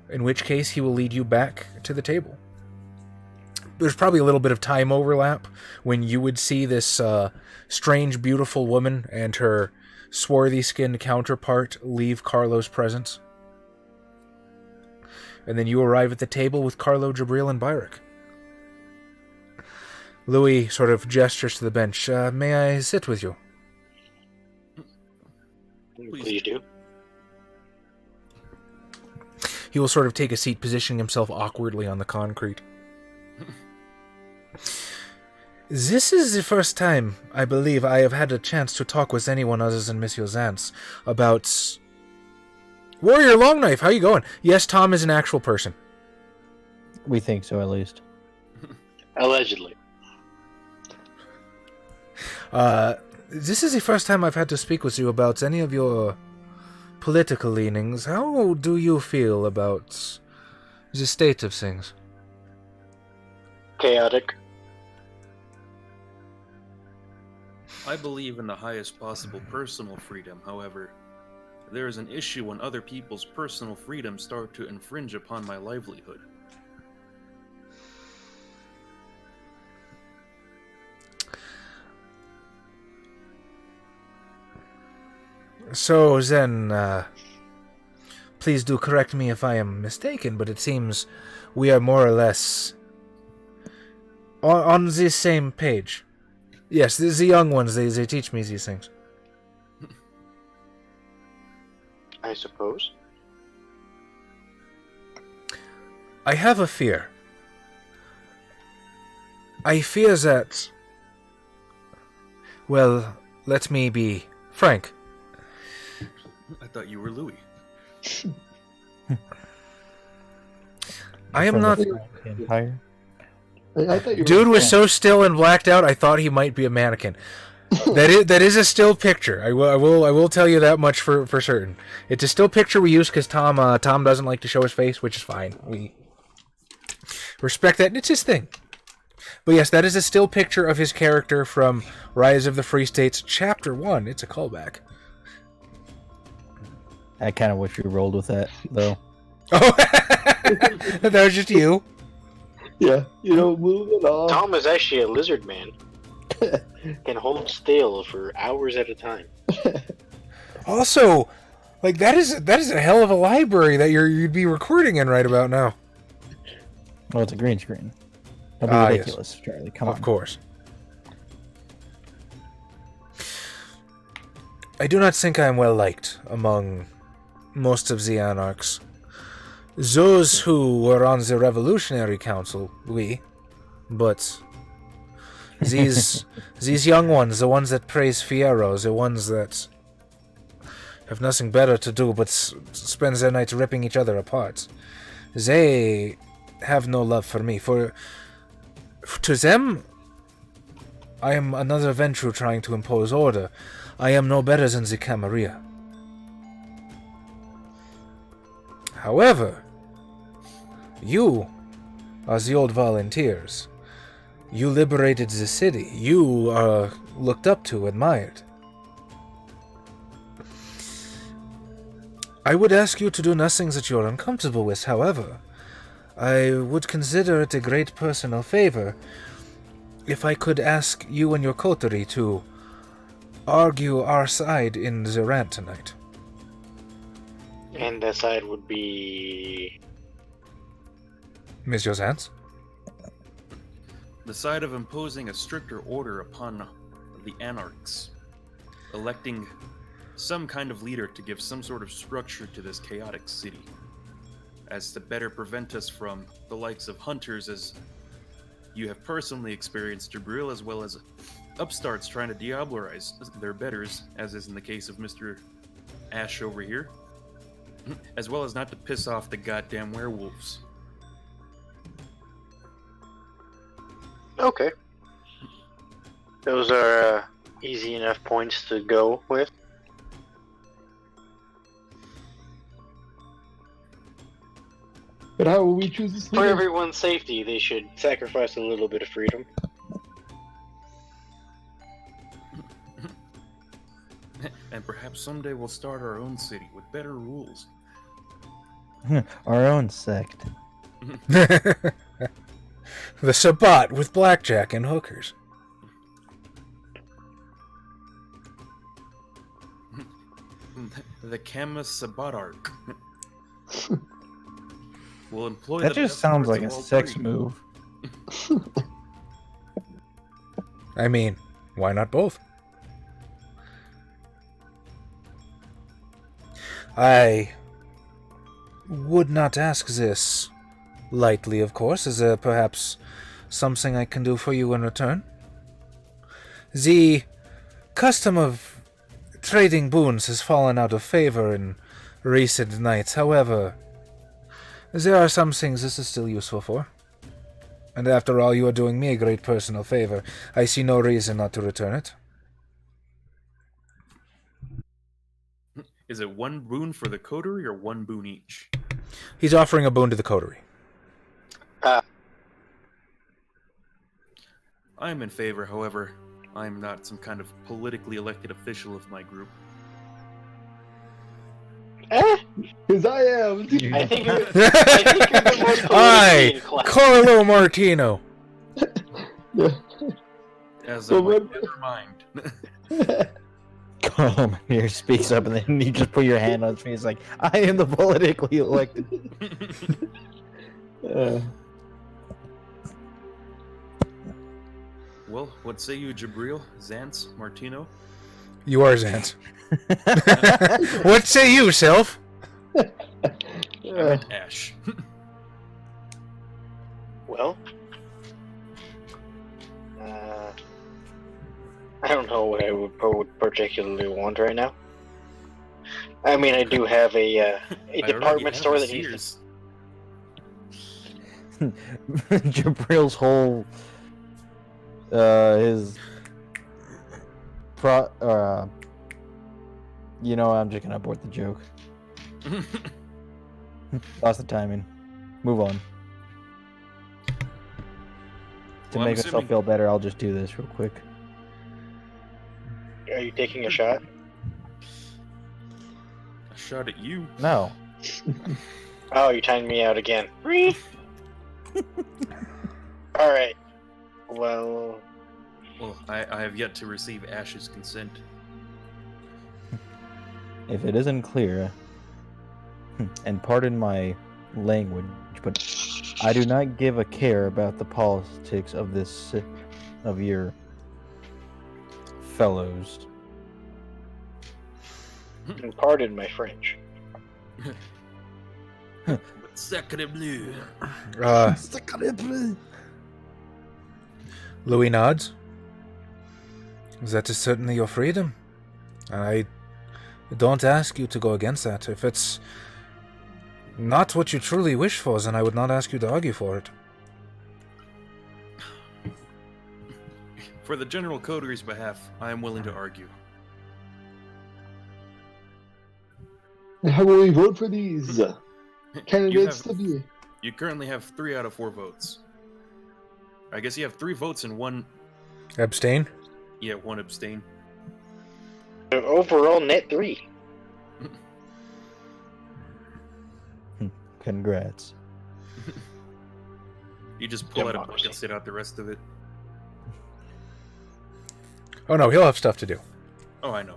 In which case, he will lead you back to the table. There's probably a little bit of time overlap when you would see this strange, beautiful woman and her swarthy-skinned counterpart leave Carlo's presence. And then you arrive at the table with Carlo, Jabril, and Byrick. Louis sort of gestures to the bench. May I sit with you? Please do. He will sort of take a seat, positioning himself awkwardly on the concrete. This is the first time, I believe, I have had a chance to talk with anyone other than Monsieur Zantz about... Warrior Longknife, how you going? Yes, Tom is an actual person. We think so, at least. Allegedly. This is the first time I've had to speak with you about any of your political leanings, how do you feel about the state of things? Chaotic. I believe in the highest possible personal freedom. However, there is an issue when other people's personal freedoms start to infringe upon my livelihood. So then, please do correct me if I am mistaken, but it seems we are more or less on the same page. Yes, the young ones, they teach me these things. I suppose. I have a fear. I fear that... Well, let me be frank. I thought you were Louis. I am From not... the Empire. I thought you Dude were was so still and blacked out, I thought he might be a mannequin. That is a still picture. I will tell you that much for certain. It's a still picture we use because Tom doesn't like to show his face, which is fine. We respect that, and it's his thing. But yes, that is a still picture of his character from Rise of the Free States, Chapter 1. It's a callback. I kind of wish we rolled with that, though. Oh, that was just you. Yeah, move it on. Tom is actually a lizard man. Can hold still for hours at a time. Also, like that is a hell of a library that you'd be recording in right about now. Well, it's a green screen. Don't be Yes. ridiculous, Charlie. Come on. Of course. I do not think I am well liked among most of the anarchs. Those who were on the Revolutionary Council, but these young ones, the ones that praise Fierro, the ones that have nothing better to do but spend their nights ripping each other apart, they have no love for me. To them, I am another Ventrue trying to impose order. I am no better than the Camarilla. However, you are the old volunteers. You liberated the city. You are looked up to, admired. I would ask you to do nothing that you're uncomfortable with, however. I would consider it a great personal favor if I could ask you and your coterie to argue our side in the rant tonight. And that side would be... Miss Josans? The side of imposing a stricter order upon the anarchs, electing some kind of leader to give some sort of structure to this chaotic city, as to better prevent us from the likes of hunters, as you have personally experienced, Jabril, as well as upstarts trying to diablerize their betters, as is in the case of Mr. Ash over here, as well as not to piss off the goddamn werewolves. Okay. Those are easy enough points to go with. But how will we choose this For leader? everyone's safety, they should sacrifice a little bit of freedom. And perhaps someday we'll start our own city with better rules. Our own sect. The Sabbat with blackjack and hookers. The Camus Sabbat arc. We'll employ That the just best sounds parts like a of all sex three. move. I mean, why not both? I would not ask this lightly, of course. Is there perhaps something I can do for you in return? The custom of trading boons has fallen out of favor in recent nights. However, there are some things this is still useful for. And after all, you are doing me a great personal favor. I see no reason not to return it. Is it one boon for the coterie or one boon each? He's offering a boon to the coterie. I am in favor, however, I am not some kind of politically elected official of my group. Because I am. I think you're the most politically inclined. Carlo Martino. As So I'm like, what- never mind. Carl here speaks up, and then you just put your hand on his face like, I am the politically elected. Well, what say you, Jabril, Zance, Martino? You are Zant. What say you, Self? I meant Ash. Well, I don't know what I would particularly want right now. I mean, I do have a I already department have store a that needs. Sears. Jabril's whole his you know, I'm just gonna abort the joke. Lost the timing. Move on. To Well, I'm make myself assuming- feel better, I'll just do this real quick. Are you taking a shot? A shot at you. No. Oh, you're tying me out again. Alright. Well, Well, I have yet to receive Ash's consent. If it isn't clear, and pardon my language, but I do not give a care about the politics of this of your fellows. pardon my French. Sacre bleu. Louis nods. That is certainly your freedom. And I don't ask you to go against that. If it's not what you truly wish for, then I would not ask you to argue for it. For the general coteries' behalf, I am willing to argue. How will we vote for these candidates have- to be? You currently have 3 out of 4 votes. I guess you have 3 votes and 1, Abstain? 1 abstain. Overall, net 3. Congrats. You just pull out a book Democracy. and sit out the rest of it. Oh no, he'll have stuff to do. Oh, I know.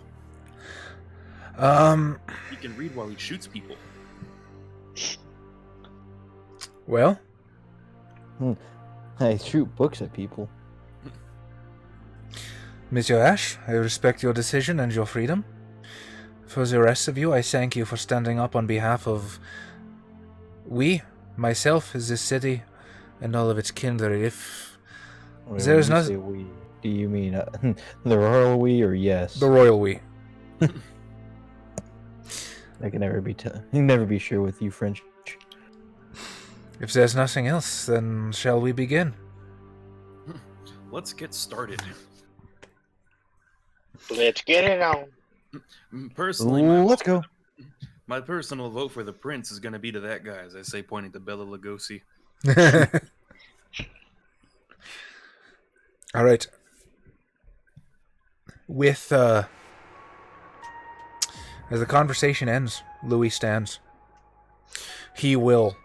He can read while he shoots people. Well, I shoot books at people. Monsieur Ash, I respect your decision and your freedom. For the rest of you, I thank you for standing up on behalf of myself, this city, and all of its kindred. If Wait, There's when you noth- say we, do you mean the royal we or yes? the royal we. I can never be never be sure with you French. If there's nothing else, then shall we begin? Let's get started. Let's get it on. Personally, Let's go. my personal vote for the prince is going to be to that guy, as I say, pointing to Bela Lugosi. All right. With as the conversation ends, Louis stands. He will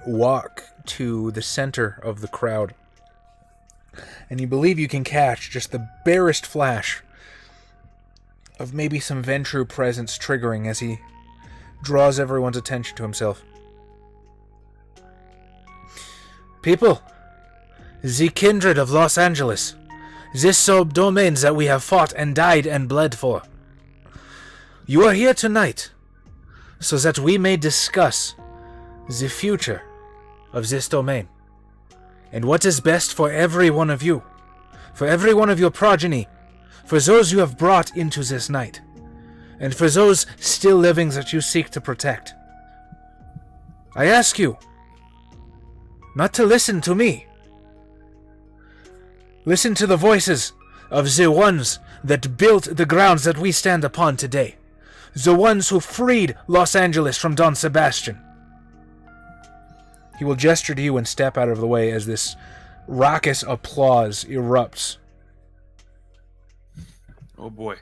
walk to the center of the crowd, and you believe you can catch just the barest flash of maybe some Ventrue presence triggering as he draws everyone's attention to himself. People, the kindred of Los Angeles, this subdomains that we have fought and died and bled for. You are here tonight so that we may discuss the future of this domain and what is best for every one of you, for every one of your progeny, for those you have brought into this night, and for those still living that you seek to protect. I ask you not to listen to me. Listen to the voices of the ones that built the grounds that we stand upon today. The ones who freed Los Angeles from Don Sebastian. He will gesture to you and step out of the way as this raucous applause erupts. Oh boy.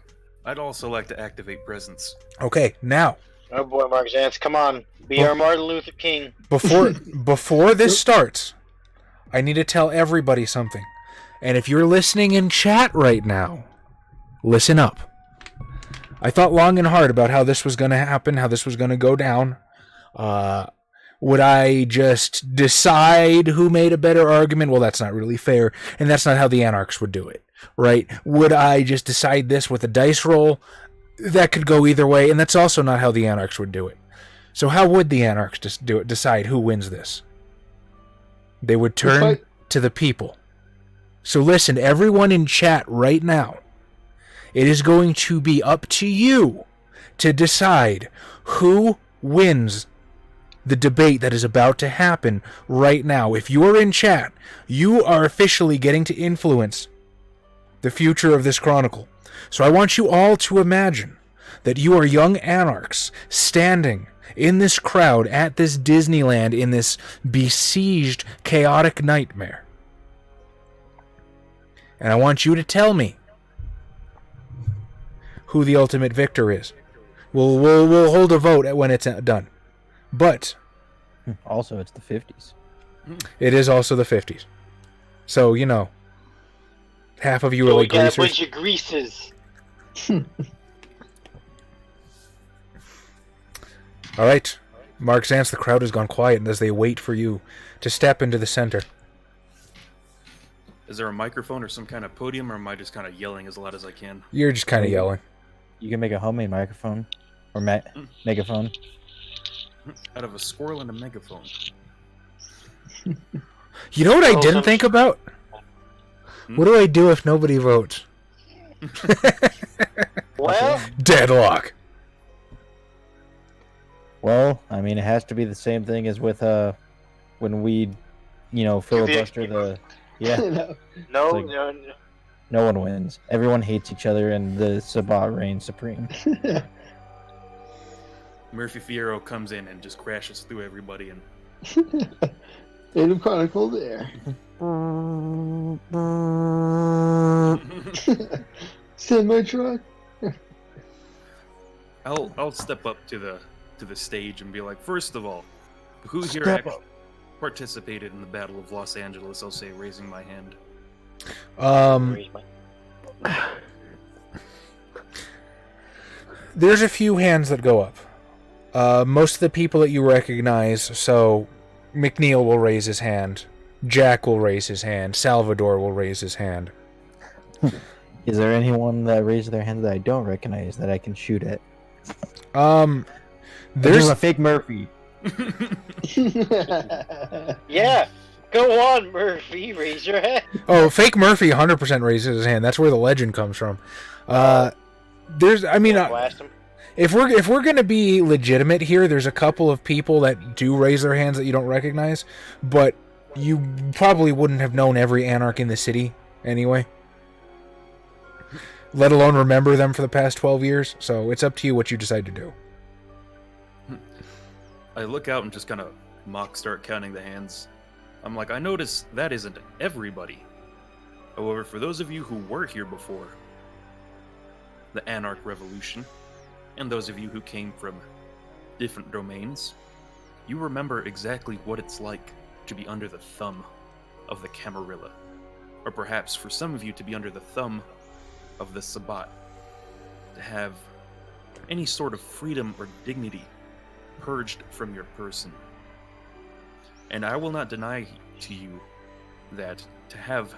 I'd also like to activate presence. Okay, now, Oh boy, Mark Zantz, come on. Be our Martin Luther King. before this starts, I need to tell everybody something. And if you're listening in chat right now, listen up. I thought long and hard about how this was going to happen, how this was going to go down. Would I just decide who made a better argument? Well, that's not really fair, and that's not how the Anarchs would do it, right? Would I just decide this with a dice roll? That could go either way, and that's also not how the Anarchs would do it. So how would the Anarchs just do it? Decide who wins this? They would turn to the people. So listen, everyone in chat right now, it is going to be up to you to decide who wins the debate that is about to happen right now. If you are in chat, you are officially getting to influence the future of this chronicle. So I want you all to imagine that you are young anarchs standing in this crowd at this Disneyland in this besieged, chaotic nightmare. And I want you to tell me who the ultimate victor is. We'll hold a vote when it's done. But Also, it's the 50s. it is also the 50s. So, you know, half of you are So we like got a greasers. bunch of greases. All right. Mark Zantz, the crowd has gone quiet as they wait for you to step into the center. Is there a microphone or some kind of podium, or am I just kind of yelling as loud as I can? You're just kind of yelling. You can make a homemade microphone or megaphone. Out of a squirrel and a megaphone. You know what I Oh, didn't some- think about? What do I do if nobody votes? Well, Deadlock. Well, I mean, it has to be the same thing as with when we, filibuster the. Yeah, no, like- no. no one wins. Everyone hates each other, and the Sabbat reigns supreme. Murphy Fierro comes in and just crashes through everybody, and Native Chronicle there. Send my truck. I'll step up to the stage and be like, first of all, who here Step actually up. participated in the Battle of Los Angeles? I'll say, raising my hand. There's a few hands that go up. Most of the people that you recognize, so McNeil will raise his hand, Jack will raise his hand, Salvador will raise his hand. Is there anyone that raised their hand that I don't recognize that I can shoot at? There's a fake Murphy. Yeah, go on, Murphy. Raise your hand. fake Murphy 100% raises his hand. That's where the legend comes from. Blast him. If we're gonna be legitimate here, there's a couple of people that do raise their hands that you don't recognize, but you probably wouldn't have known every anarch in the city anyway. Let alone remember them for the past 12 years. So it's up to you what you decide to do. I look out and just kind of start counting the hands. I'm like, I notice that isn't everybody. However, for those of you who were here before the Anarch Revolution, and those of you who came from different domains, you remember exactly what it's like to be under the thumb of the Camarilla. Or perhaps for some of you to be under the thumb of the Sabbat. To have any sort of freedom or dignity purged from your person. And I will not deny to you that to have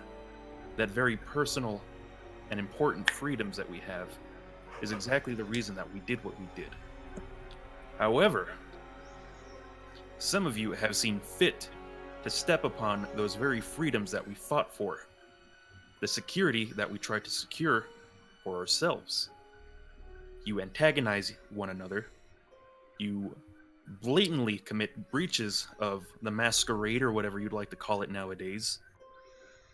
that very personal and important freedoms that we have is exactly the reason that we did what we did. However, some of you have seen fit to step upon those very freedoms that we fought for, the security that we tried to secure for ourselves. You antagonize one another, you blatantly commit breaches of the Masquerade, or whatever you'd like to call it nowadays,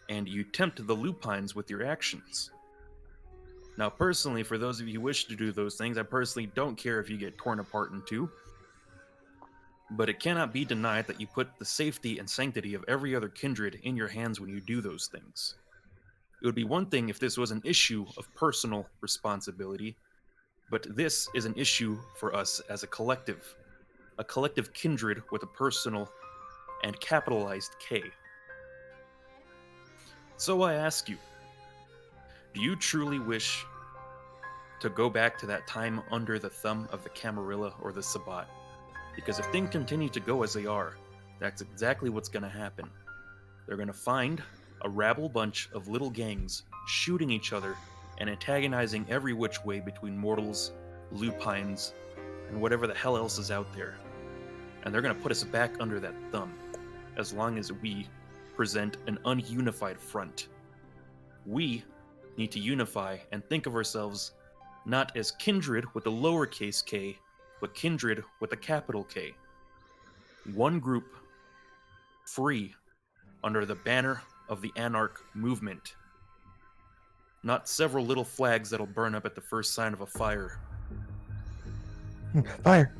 and you tempt the lupines with your actions. Now, personally, for those of you who wish to do those things, I personally don't care if you get torn apart in two. But it cannot be denied that you put the safety and sanctity of every other kindred in your hands when you do those things. It would be one thing if this was an issue of personal responsibility, but this is an issue for us as a collective kindred with a personal and capitalized K. So I ask you, do you truly wish to go back to that time under the thumb of the Camarilla or the Sabbat? Because if things continue to go as they are, that's exactly what's going to happen. They're going to find a rabble bunch of little gangs shooting each other and antagonizing every which way between mortals, lupines, and whatever the hell else is out there. And they're going to put us back under that thumb, as long as we present an ununified front. We need to unify and think of ourselves not as kindred with a lowercase k, but kindred with a capital K. One group, free, under the banner of the Anarch movement. Not several little flags that'll burn up at the first sign of a fire. Fire.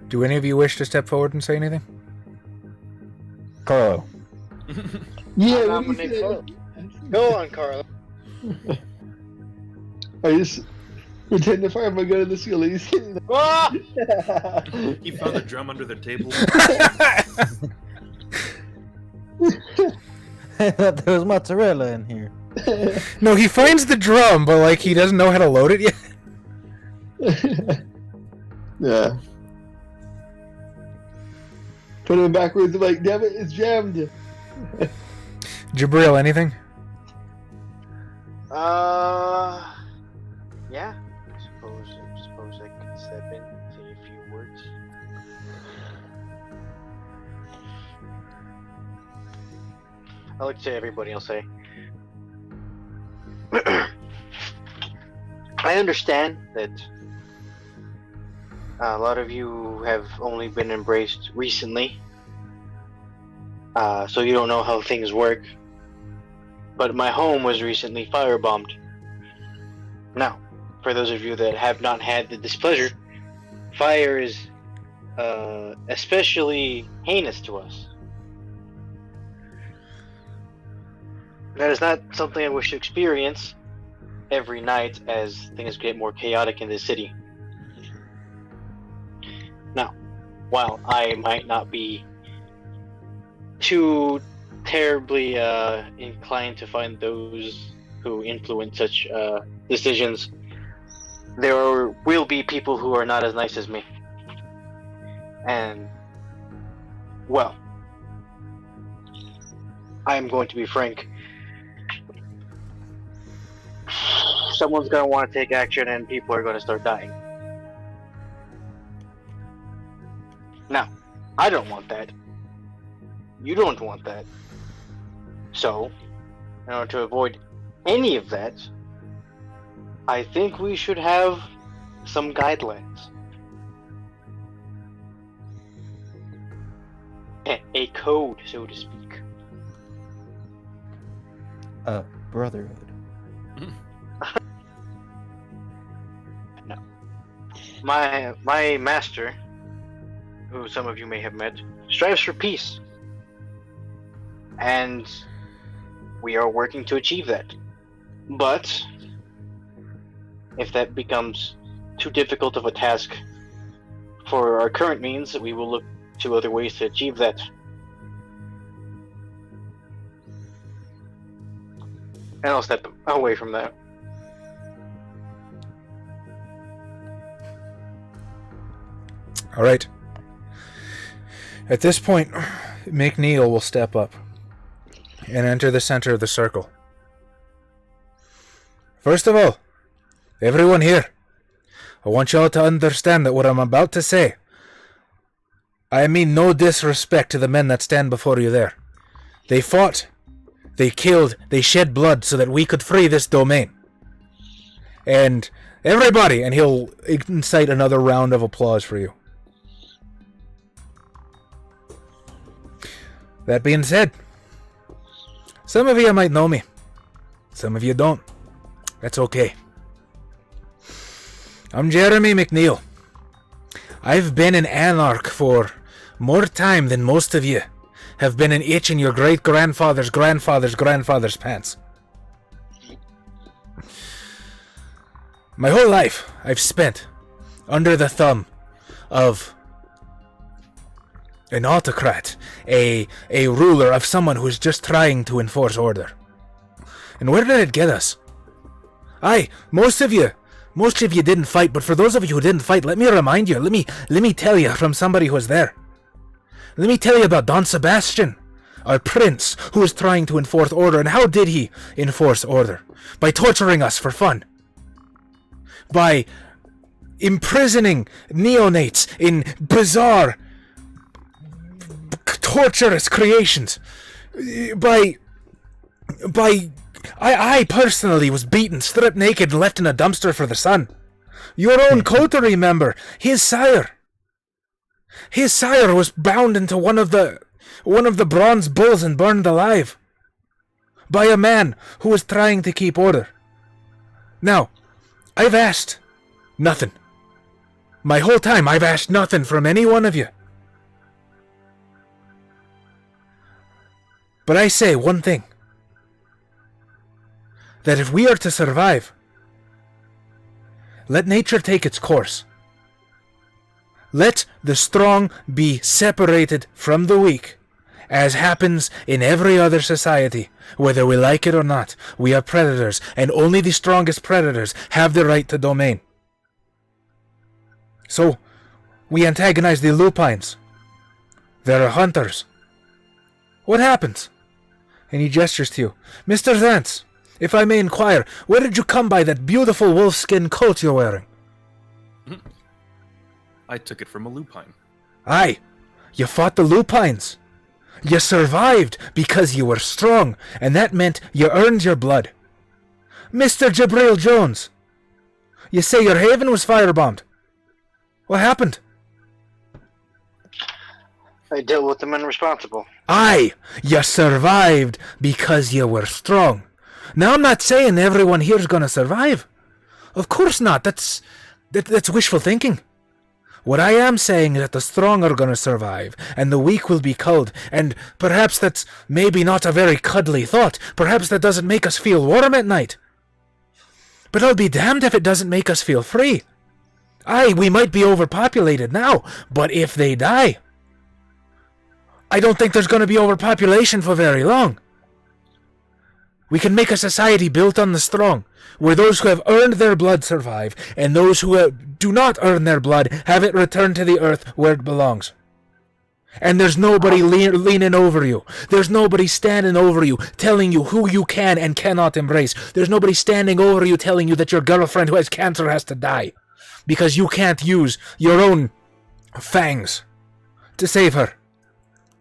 Do any of you wish to step forward and say anything? Carlo. Yeah, I'm what do you nominated say? Go on, Carlo. I just pretend to fire my gun in the ceiling. Ah! He found the drum under the table. I thought there was mozzarella in here. No, he finds the drum, but like he doesn't know how to load it yet. Yeah. Put him backwards. I'm like, damn it, it's jammed. Jabril, anything? Yeah. I suppose I could step in, say a few words. I like to say everybody will say. I understand that a lot of you have only been embraced recently, so you don't know how things work. But my home was recently firebombed. Now, for those of you that have not had the displeasure, fire is especially heinous to us. That is not something I wish to experience every night as things get more chaotic in this city. Now, while I might not be too terribly inclined to find those who influence such decisions, there will be people who are not as nice as me. And, well, I'm going to be frank. Someone's going to want to take action and people are going to start dying. Now, I don't want that. You don't want that. So, in order to avoid any of that, I think we should have some guidelines. A code, so to speak. Brotherhood. No. My master, who some of you may have met, strives for peace. And we are working to achieve that. But if that becomes too difficult of a task for our current means, we will look to other ways to achieve that. And I'll step away from that. All right. At this point, McNeil will step up and enter the center of the circle. First of all, everyone here, I want y'all to understand that what I'm about to say, I mean no disrespect to the men that stand before you there. They fought, they killed, they shed blood so that we could free this domain. And everybody, and he'll incite another round of applause for you. That being said, Some of you might know me. Some of you don't. That's okay. I'm Jeremy McNeil. I've been an anarch for more time than most of you have been an itch in your great-grandfather's grandfather's grandfather's pants. My whole life I've spent under the thumb of an autocrat, a ruler, of someone who's just trying to enforce order. And where did it get us? Aye, most of you didn't fight, but for those of you who didn't fight, let me remind you, let me tell you from somebody who was there. Let me tell you about Don Sebastian, our prince, who was trying to enforce order. And how did he enforce order? By torturing us for fun. By imprisoning neonates in bizarre, torturous creations. I personally was beaten, stripped naked, and left in a dumpster for the sun. Your own coterie member, his sire was bound into one of the bronze bulls and burned alive by a man who was trying to keep order. Now, I've asked nothing. My whole time, I've asked nothing from any one of you. But I say one thing. That if we are to survive, let nature take its course. Let the strong be separated from the weak, as happens in every other society. Whether we like it or not, we are predators, and only the strongest predators have the right to domain. So, we antagonize the lupines. They're hunters. What happens? And he gestures to you. Mr. Zantz, if I may inquire, where did you come by that beautiful wolfskin coat you're wearing? I took it from a lupine. Aye, you fought the lupines. You survived because you were strong, and that meant you earned your blood. Mr. Jabril Jones, you say your haven was firebombed. What happened? I dealt with the men responsible. Aye, you survived because you were strong. Now, I'm not saying everyone here's gonna survive. Of course not. That's wishful thinking. What I am saying is that the strong are gonna survive, and the weak will be culled. And perhaps that's maybe not a very cuddly thought. Perhaps that doesn't make us feel warm at night. But I'll be damned if it doesn't make us feel free. Aye, we might be overpopulated now, but if they die, I don't think there's gonna be overpopulation for very long. We can make a society built on the strong, where those who have earned their blood survive, and those who do not earn their blood have it returned to the earth where it belongs. And there's nobody leaning over you. There's nobody standing over you, telling you who you can and cannot embrace. There's nobody standing over you telling you that your girlfriend who has cancer has to die, because you can't use your own fangs to save her.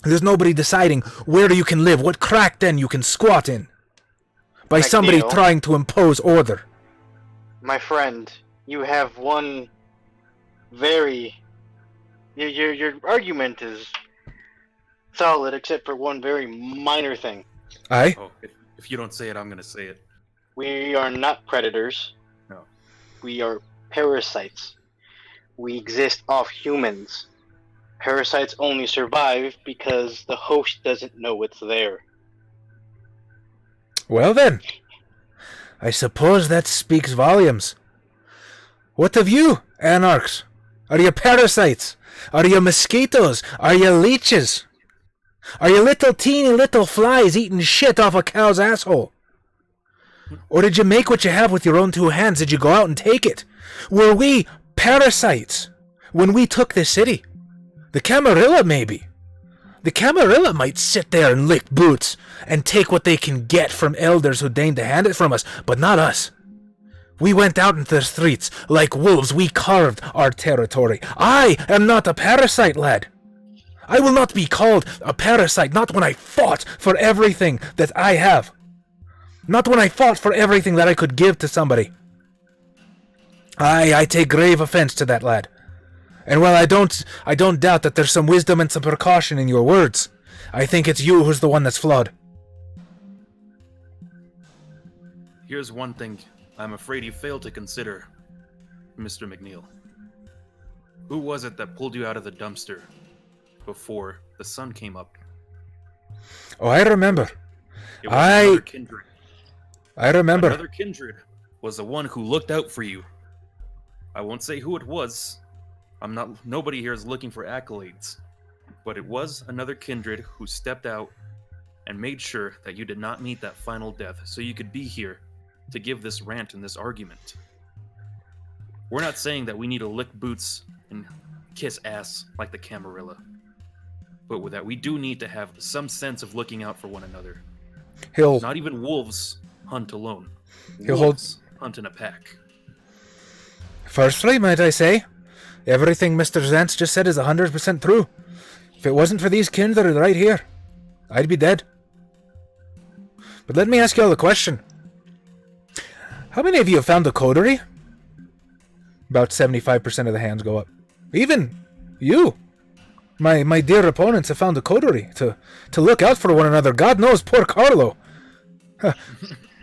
There's nobody deciding where you can live, what crack den you can squat in, by somebody trying to impose order. My friend, you have one very... Your argument is solid, except for one very minor thing. Aye? Oh, if you don't say it, I'm gonna say it. We are not predators. No. We are parasites. We exist off humans. Parasites only survive because the host doesn't know it's there. Well then, I suppose that speaks volumes. What of you, anarchs? Are you parasites? Are you mosquitoes? Are you leeches? Are you little teeny little flies eating shit off a cow's asshole? Or did you make what you have with your own two hands? Did you go out and take it? Were we parasites when we took this city? The Camarilla, maybe. The Camarilla might sit there and lick boots and take what they can get from elders who deign to hand it from us, but not us. We went out into the streets like wolves. We carved our territory. I am not a parasite, lad. I will not be called a parasite, not when I fought for everything that I have. Not when I fought for everything that I could give to somebody. I take grave offense to that, lad. And while I don't doubt that there's some wisdom and some precaution in your words, I think it's you who's the one that's flawed. Here's one thing I'm afraid you failed to consider, Mr. McNeil. Who was it that pulled you out of the dumpster before the sun came up? Oh, I remember. It was another kindred. I remember. Another kindred was the one who looked out for you. I won't say who it was. Nobody here is looking for accolades. But it was another kindred who stepped out and made sure that you did not meet that final death so you could be here to give this rant and this argument. We're not saying that we need to lick boots and kiss ass like the Camarilla, but that we do need to have some sense of looking out for one another. Not even wolves hunt alone. Wolves hunt in a pack. Firstly, might I say, everything Mr. Zantz just said is 100% true. If it wasn't for these kindred right here, I'd be dead. But let me ask you all a question. How many of you have found the coterie? About 75% of the hands go up. Even you, my dear opponents, have found the coterie to look out for one another. God knows, poor Carlo.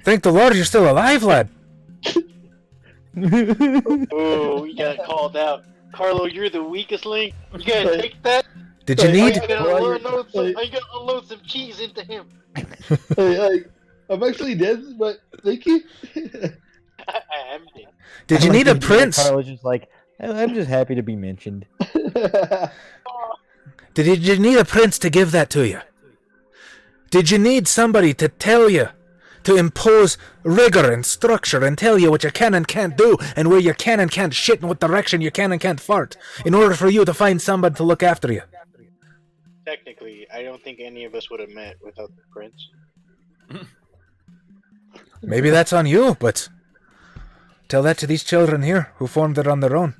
Thank the Lord you're still alive, lad. Oh, we got called out. Carlo, you're the weakest link. You gotta take that. Did you need? I gotta unload some cheese into him. I'm actually dead, but thank you. I am dead. Did you need a prince? Carl was just like, I'm just happy to be mentioned. Did you need a prince to give that to you? Did you need somebody to tell you, to impose rigor and structure and tell you what you can and can't do and where you can and can't shit and what direction you can and can't fart in order for you to find somebody to look after you? Technically, I don't think any of us would have met without the prince. Maybe that's on you, but tell that to these children here who formed it on their own.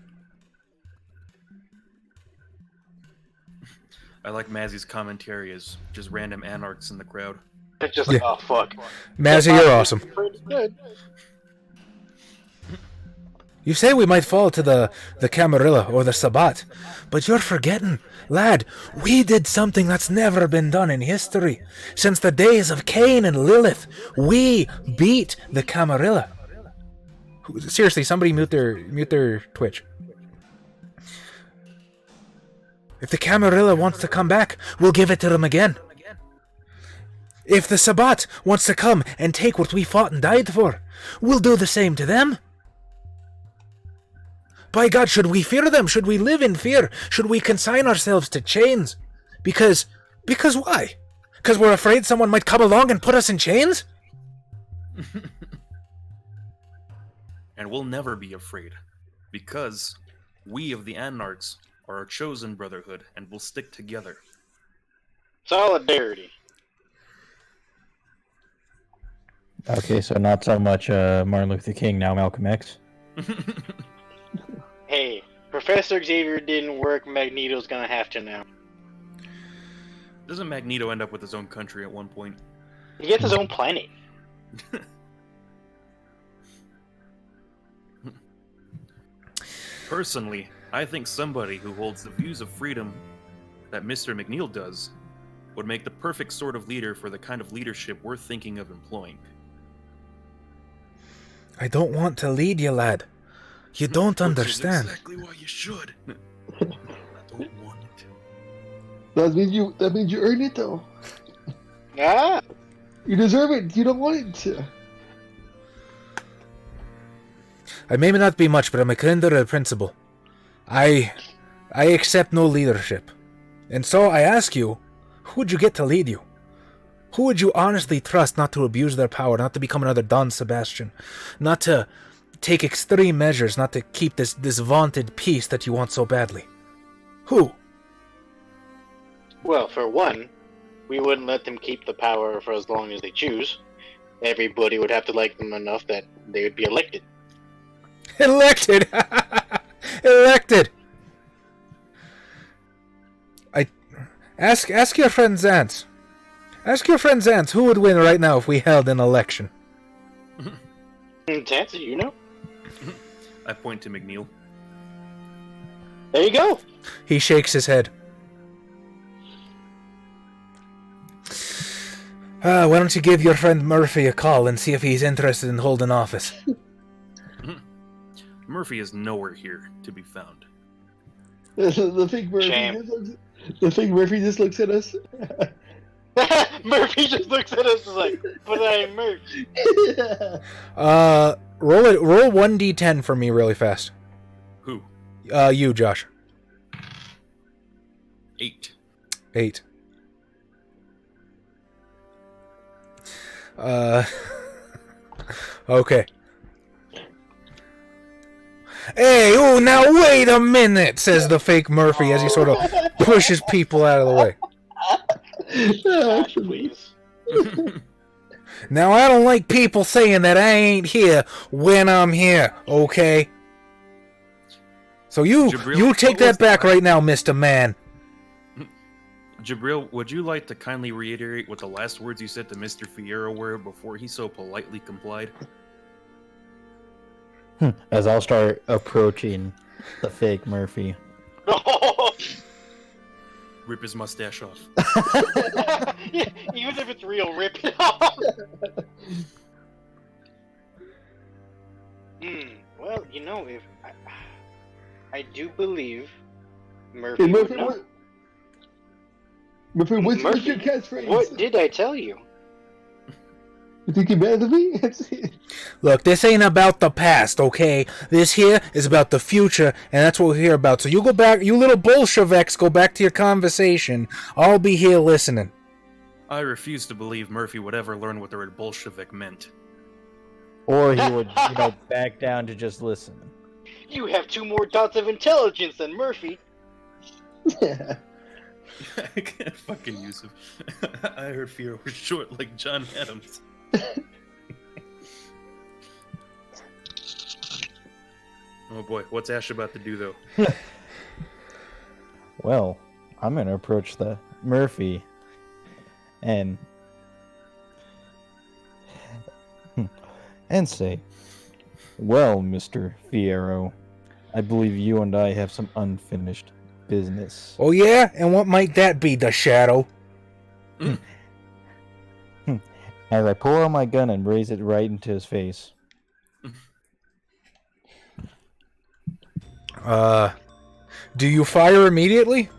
I like Mazzy's commentary as just random anarchs in the crowd. It's just like, oh fuck. Mazzy, you're awesome. You say we might fall to the Camarilla or the Sabbat, but you're forgetting, lad, we did something that's never been done in history. Since the days of Cain and Lilith, we beat the Camarilla. Seriously, somebody mute their Twitch. If the Camarilla wants to come back, we'll give it to them again. If the Sabbat wants to come and take what we fought and died for, we'll do the same to them. By God, should we fear them? Should we live in fear? Should we consign ourselves to chains? Because why? Because we're afraid someone might come along and put us in chains? And we'll never be afraid, because we of the Anarchs are a chosen brotherhood and will stick together. Solidarity. Okay, so not so much Martin Luther King, now Malcolm X. Hey, Professor Xavier didn't work, Magneto's gonna have to now. Doesn't Magneto end up with his own country at one point? He gets his own planet. Personally, I think somebody who holds the views of freedom that Mr. McNeil does would make the perfect sort of leader for the kind of leadership we're thinking of employing. I don't want to lead you, lad. You don't understand. Which is exactly why you should. I don't want it. That means you earned it though. Ah! You deserve it. You don't want it to. I may not be much, but I'm a kinder a principle. I accept no leadership. And so I ask you, who would you get to lead you? Who would you honestly trust not to abuse their power, not to become another Don Sebastian, not to take extreme measures, not to keep this vaunted peace that you want so badly? Who? Well, for one, we wouldn't let them keep the power for as long as they choose. Everybody would have to like them enough that they would be elected. Elected! Elected! Ask your friend Zantz. Ask your friend Zantz who would win right now if we held an election. Zantz, you know? I point to McNeil. There you go. He shakes his head. Why don't you give your friend Murphy a call and see if he's interested in holding office? Murphy is nowhere here to be found. The fake Murphy. Shame. The fake Murphy just looks at us. Murphy just looks at us like, but I'm Murphy. Roll 1d10 for me really fast. Who? You, Josh. 8. 8. Okay. Hey, oh, now wait a minute, says the fake Murphy as he sort of pushes people out of the way. Gosh, please. Now, I don't like people saying that I ain't here when I'm here, okay? So you take that back right now, Mr. Man. Jabril, would you like to kindly reiterate what the last words you said to Mr. Fierro were before he so politely complied? As I'll start approaching the fake Murphy. Rip his mustache off. Yeah, even if it's real, rip it off. Well, you know, if I do believe Murphy. Hey, Murphy, would know. what's Murphy, your catchphrase? What did I tell you? You think you're better than me? Look, this ain't about the past, okay? This here is about the future, and that's what we're here about. So you go back, you little Bolsheviks, go back to your conversation. I'll be here listening. I refuse to believe Murphy would ever learn what the word Bolshevik meant. Or he would, back down to just listen. You have 2 more dots of intelligence than Murphy. Yeah. I can't fucking use him. I heard Fierro was short like John Adams. Oh boy, what's Ash about to do though? Well, I'm gonna approach the Murphy and say, well, Mr. Fierro, I believe you and I have some unfinished business. Oh yeah? And what might that be, the shadow? As I pull out my gun and raise it right into his face. Do you fire immediately?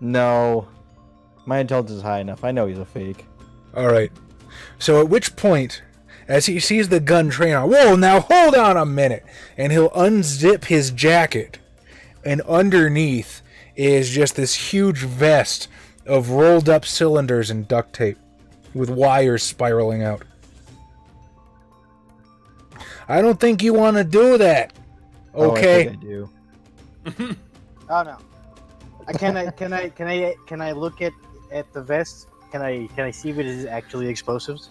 No. My intelligence is high enough. I know he's a fake. Alright. So at which point, as he sees the gun train on, whoa, now hold on a minute! And he'll unzip his jacket, and underneath is just this huge vest of rolled up cylinders and duct tape, with wires spiraling out. I don't think you want to do that. Okay. Oh, I think I do. Oh no. Can I look at the vest? Can I see if it is actually explosives?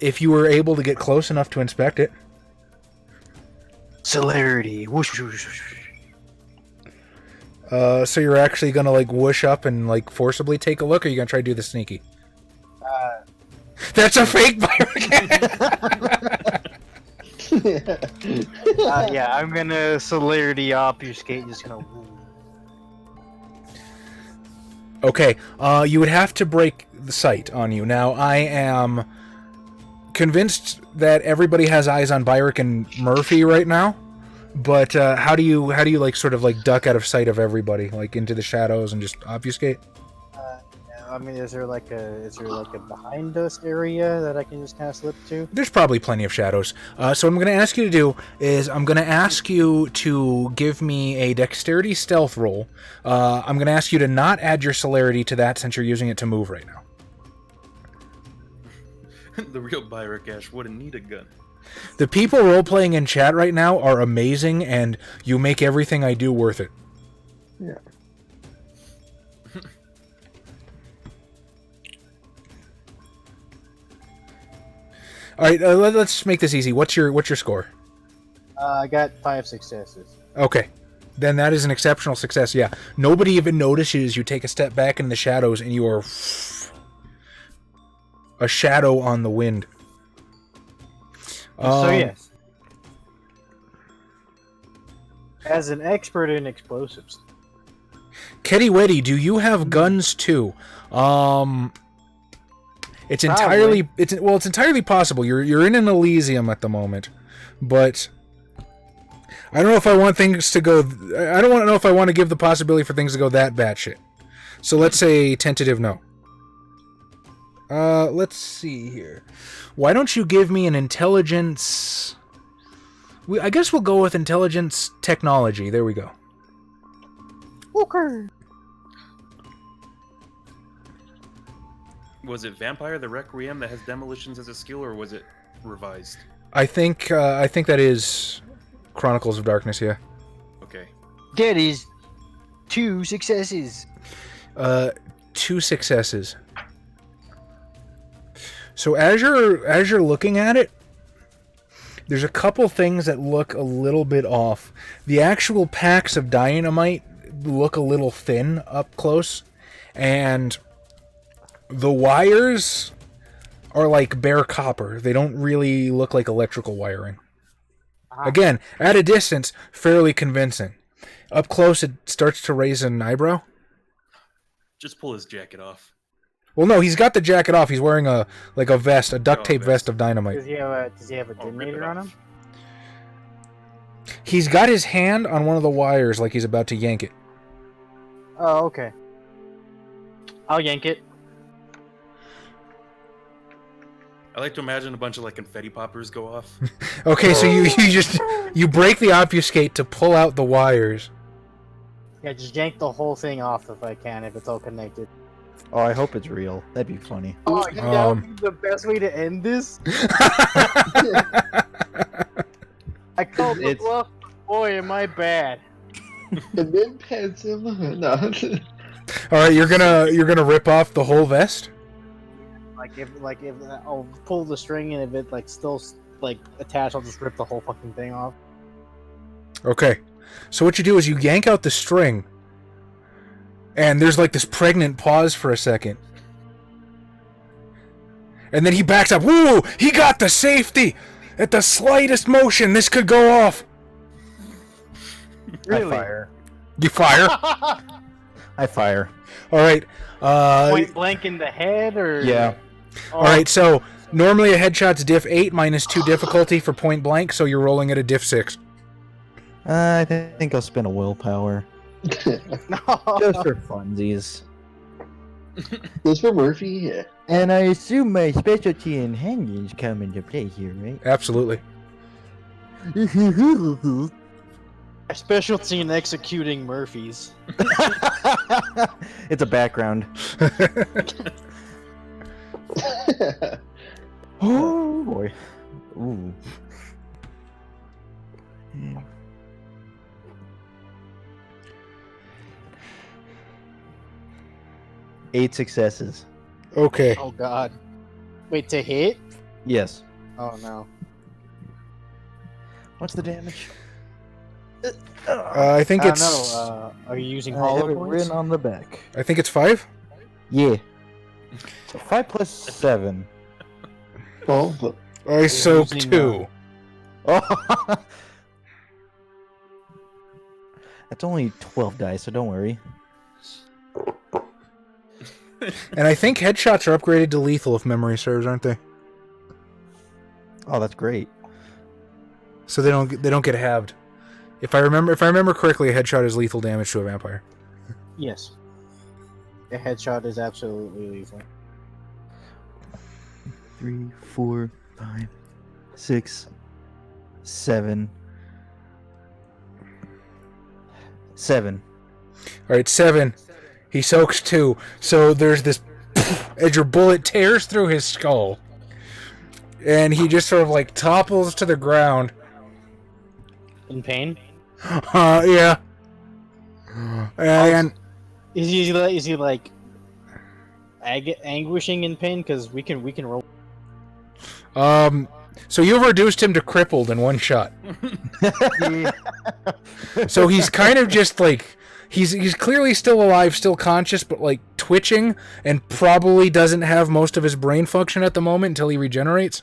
If you were able to get close enough to inspect it. Celerity. Whoosh, whoosh, whoosh. So you're actually gonna like whoosh up and like forcibly take a look, or are you gonna try to do the sneaky? That's a fake Yeah, I'm gonna celerity obfuscate. Just gonna. Okay, you would have to break the sight on you. Now, I am convinced that everybody has eyes on Byrick and Murphy right now, but how do you like sort of like duck out of sight of everybody, like into the shadows and just obfuscate? I mean, is there like a behind us area that I can just kind of slip to? There's probably plenty of shadows. So what I'm going to ask you to do is I'm going to ask you to give me a dexterity stealth roll. I'm going to ask you to not add your celerity to that since you're using it to move right now. The real Byrick Ash wouldn't need a gun. The people role-playing in chat right now are amazing, and you make everything I do worth it. Yeah. All right, let's make this easy. What's your score? I got 5 successes. Okay, then that is an exceptional success. Yeah, nobody even notices you take a step back in the shadows, and you are a shadow on the wind. So yes. As an expert in explosives. Ketty Weddy, do you have guns too? It's entirely it's entirely possible. You're in an Elysium at the moment, but I don't know if I want things to go. I don't want to know if I want to give the possibility for things to go that batshit. So let's say tentative no. Let's see here. Why don't you give me an intelligence? I guess we'll go with intelligence technology. There we go. Okay. Was it Vampire the Requiem that has demolitions as a skill, or was it revised? I think that is Chronicles of Darkness. Yeah. Okay. That is 2 successes. 2 successes. So as you're looking at it, there's a couple things that look a little bit off. The actual packs of dynamite look a little thin up close, and the wires are like bare copper. They don't really look like electrical wiring. Again, at a distance, fairly convincing. Up close, it starts to raise an eyebrow. Just pull his jacket off. Well, no, he's got the jacket off. He's wearing a vest, a duct tape vest of dynamite. Does he have a detonator on him? He's got his hand on one of the wires like he's about to yank it. Oh, okay. I'll yank it. I like to imagine a bunch of like confetti poppers go off. Okay, so you break the obfuscate to pull out the wires. Yeah, just yank the whole thing off if I can, if it's all connected. Oh, I hope it's real. That'd be funny. Oh, that would be the best way to end this. I called the bluff. Boy, am I bad. And then pets him. No. All right, you're gonna rip off the whole vest. If I'll pull the string and if it like still like attached, I'll just rip the whole fucking thing off. Okay, so what you do is you yank out the string, and there's like this pregnant pause for a second, and then he backs up. Woo! He got the safety. At the slightest motion, this could go off. Really? I fire. You fire. I fire. All right. Point blank in the head, or Yeah. All right. So normally a headshot's diff 8 minus 2 difficulty for point blank, so you're rolling at a diff 6. I think I'll spin a willpower. Just for funsies. This for Murphy, yeah. And I assume my specialty in hangings come into play here, right? Absolutely. A specialty in executing Murphys. It's a background. Oh boy. Ooh. 8 successes. Okay. Oh god. Wait, to hit? Yes. Oh no. What's the damage? I think I it's. don't know. Are you using I have hollow it points? written on the back. I think it's 5. Yeah. 5 plus 7. Oh, but I soak using, 2. Oh. That's only 12 dice, so don't worry. And I think headshots are upgraded to lethal if memory serves, aren't they? Oh, that's great. So they don't get halved. If I remember correctly, a headshot is lethal damage to a vampire. Yes. A headshot is absolutely lethal. 3, 4, 5, 6, 7. 7. All right, 7. He soaks 2. So there's this as your bullet tears through his skull, and he just sort of like topples to the ground. In pain? Yeah. And Is he like anguishing in pain? Because we can roll. so you've reduced him to crippled in one shot. So he's kind of just like he's clearly still alive, still conscious, but like twitching, and probably doesn't have most of his brain function at the moment until he regenerates.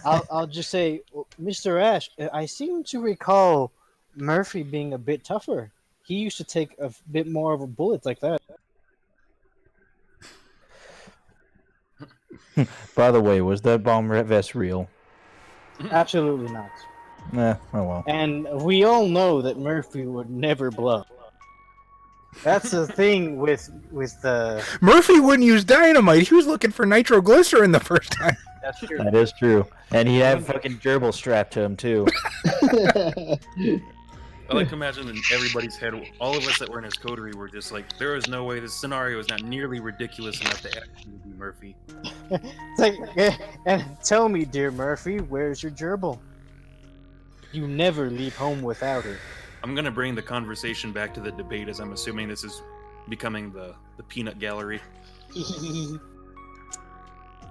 I'll just say, Mr. Ash, I seem to recall Murphy being a bit tougher. He used to take a bit more of a bullet like that. By the way, was that bomb vest real? Absolutely not. Nah, oh well. And we all know that Murphy would never blow. That's the thing with the. Murphy wouldn't use dynamite. He was looking for nitroglycerin the first time. That's true. That is true. And he had fucking gerbil strapped to him too. I like to imagine in everybody's head, all of us that were in his coterie were just like, there is no way this scenario is not nearly ridiculous enough to actually be Murphy. It's like, and tell me, dear Murphy, where's your gerbil? You never leave home without it. I'm gonna bring the conversation back to the debate, as I'm assuming this is becoming the peanut gallery.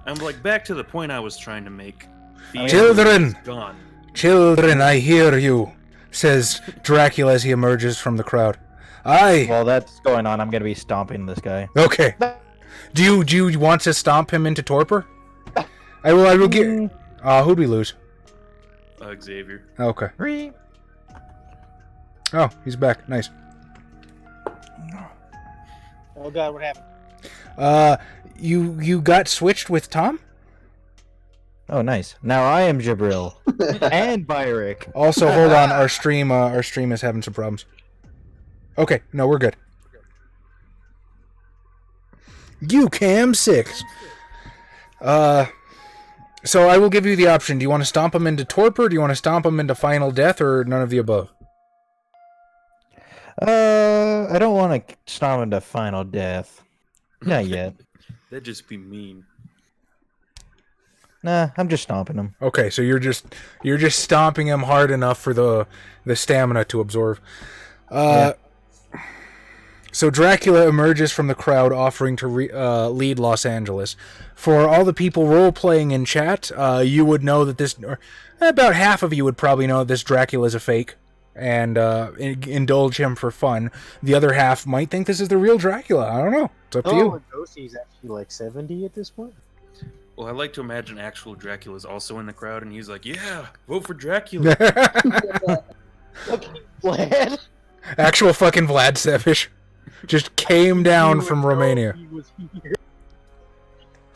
I'm like, back to the point I was trying to make. The Children! Andrew is gone. Children, I hear you, says Dracula as he emerges from the crowd. Aye. While that's going on, I'm gonna be stomping this guy. Okay. Do you want to stomp him into torpor? I will get. Who'd we lose? Xavier. Okay. Oh, he's back. Nice. Oh god, what happened? You got switched with Tom? Oh, nice. Now I am Jabril. And Byrick. Also, hold on. Our stream is having some problems. Okay, no, we're good. You Cam 6. So I will give you the option. Do you want to stomp him into torpor? Do you want to stomp him into final death, or none of the above? I don't want to stomp into final death. Not yet. That'd just be mean. Nah, I'm just stomping him. Okay, so you're just stomping him hard enough for the stamina to absorb. Yeah. So Dracula emerges from the crowd, offering to lead Los Angeles. For all the people role-playing in chat, you would know that this... about half of you would probably know that this Dracula is a fake, and indulge him for fun. The other half might think this is the real Dracula. I don't know. It's up to you. He's actually like 70 at this point. Well, I like to imagine actual Dracula's also in the crowd, and he's like, yeah, vote for Dracula. Vlad? Actual fucking Vlad Sevish just came down from Romania. He was here.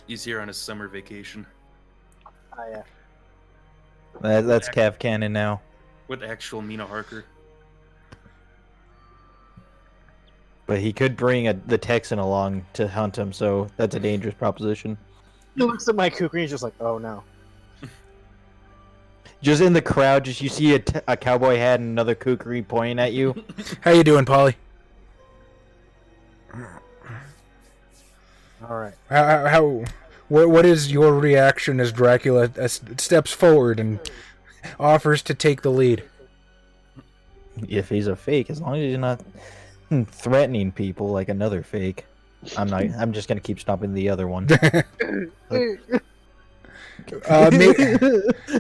He's here on his summer vacation. Yeah. That's Cav Cannon now. With actual Mina Harker. But he could bring the Texan along to hunt him, so that's a dangerous proposition. He looks at my kukri and he's just like, oh no. Just in the crowd, just you see a cowboy hat and another kukri pointing at you. How you doing, Polly? Alright. What is your reaction as Dracula steps forward and offers to take the lead? If he's a fake, as long as he's not threatening people like another fake, I'm just gonna keep stopping the other one.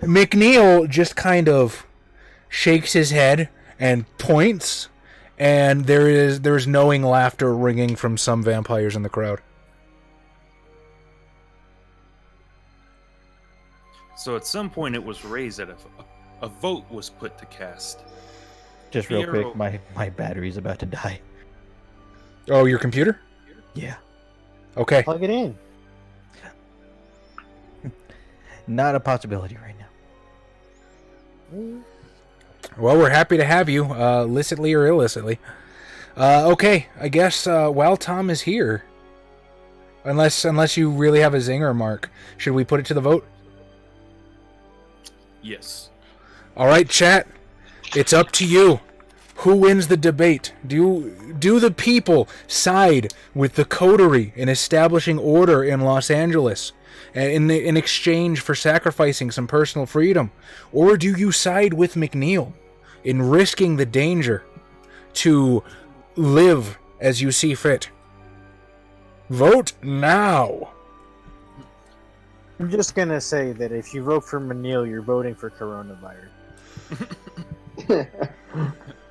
McNeil just kind of shakes his head and points, and there's knowing laughter ringing from some vampires in the crowd. So at some point it was raised that a vote was put to cast. Just real Hero. quick, my battery's about to die. Oh, your computer? Yeah. Okay. Plug it in. Not a possibility right now. Well, we're happy to have you, licitly or illicitly. Okay, I guess while Tom is here, unless you really have a zinger, Mark, should we put it to the vote? Yes. All right, chat. It's up to you. Who wins the debate? Do the people side with the coterie in establishing order in Los Angeles in exchange for sacrificing some personal freedom? Or do you side with McNeil in risking the danger to live as you see fit? Vote now. I'm just gonna say that if you vote for Manil, you're voting for coronavirus.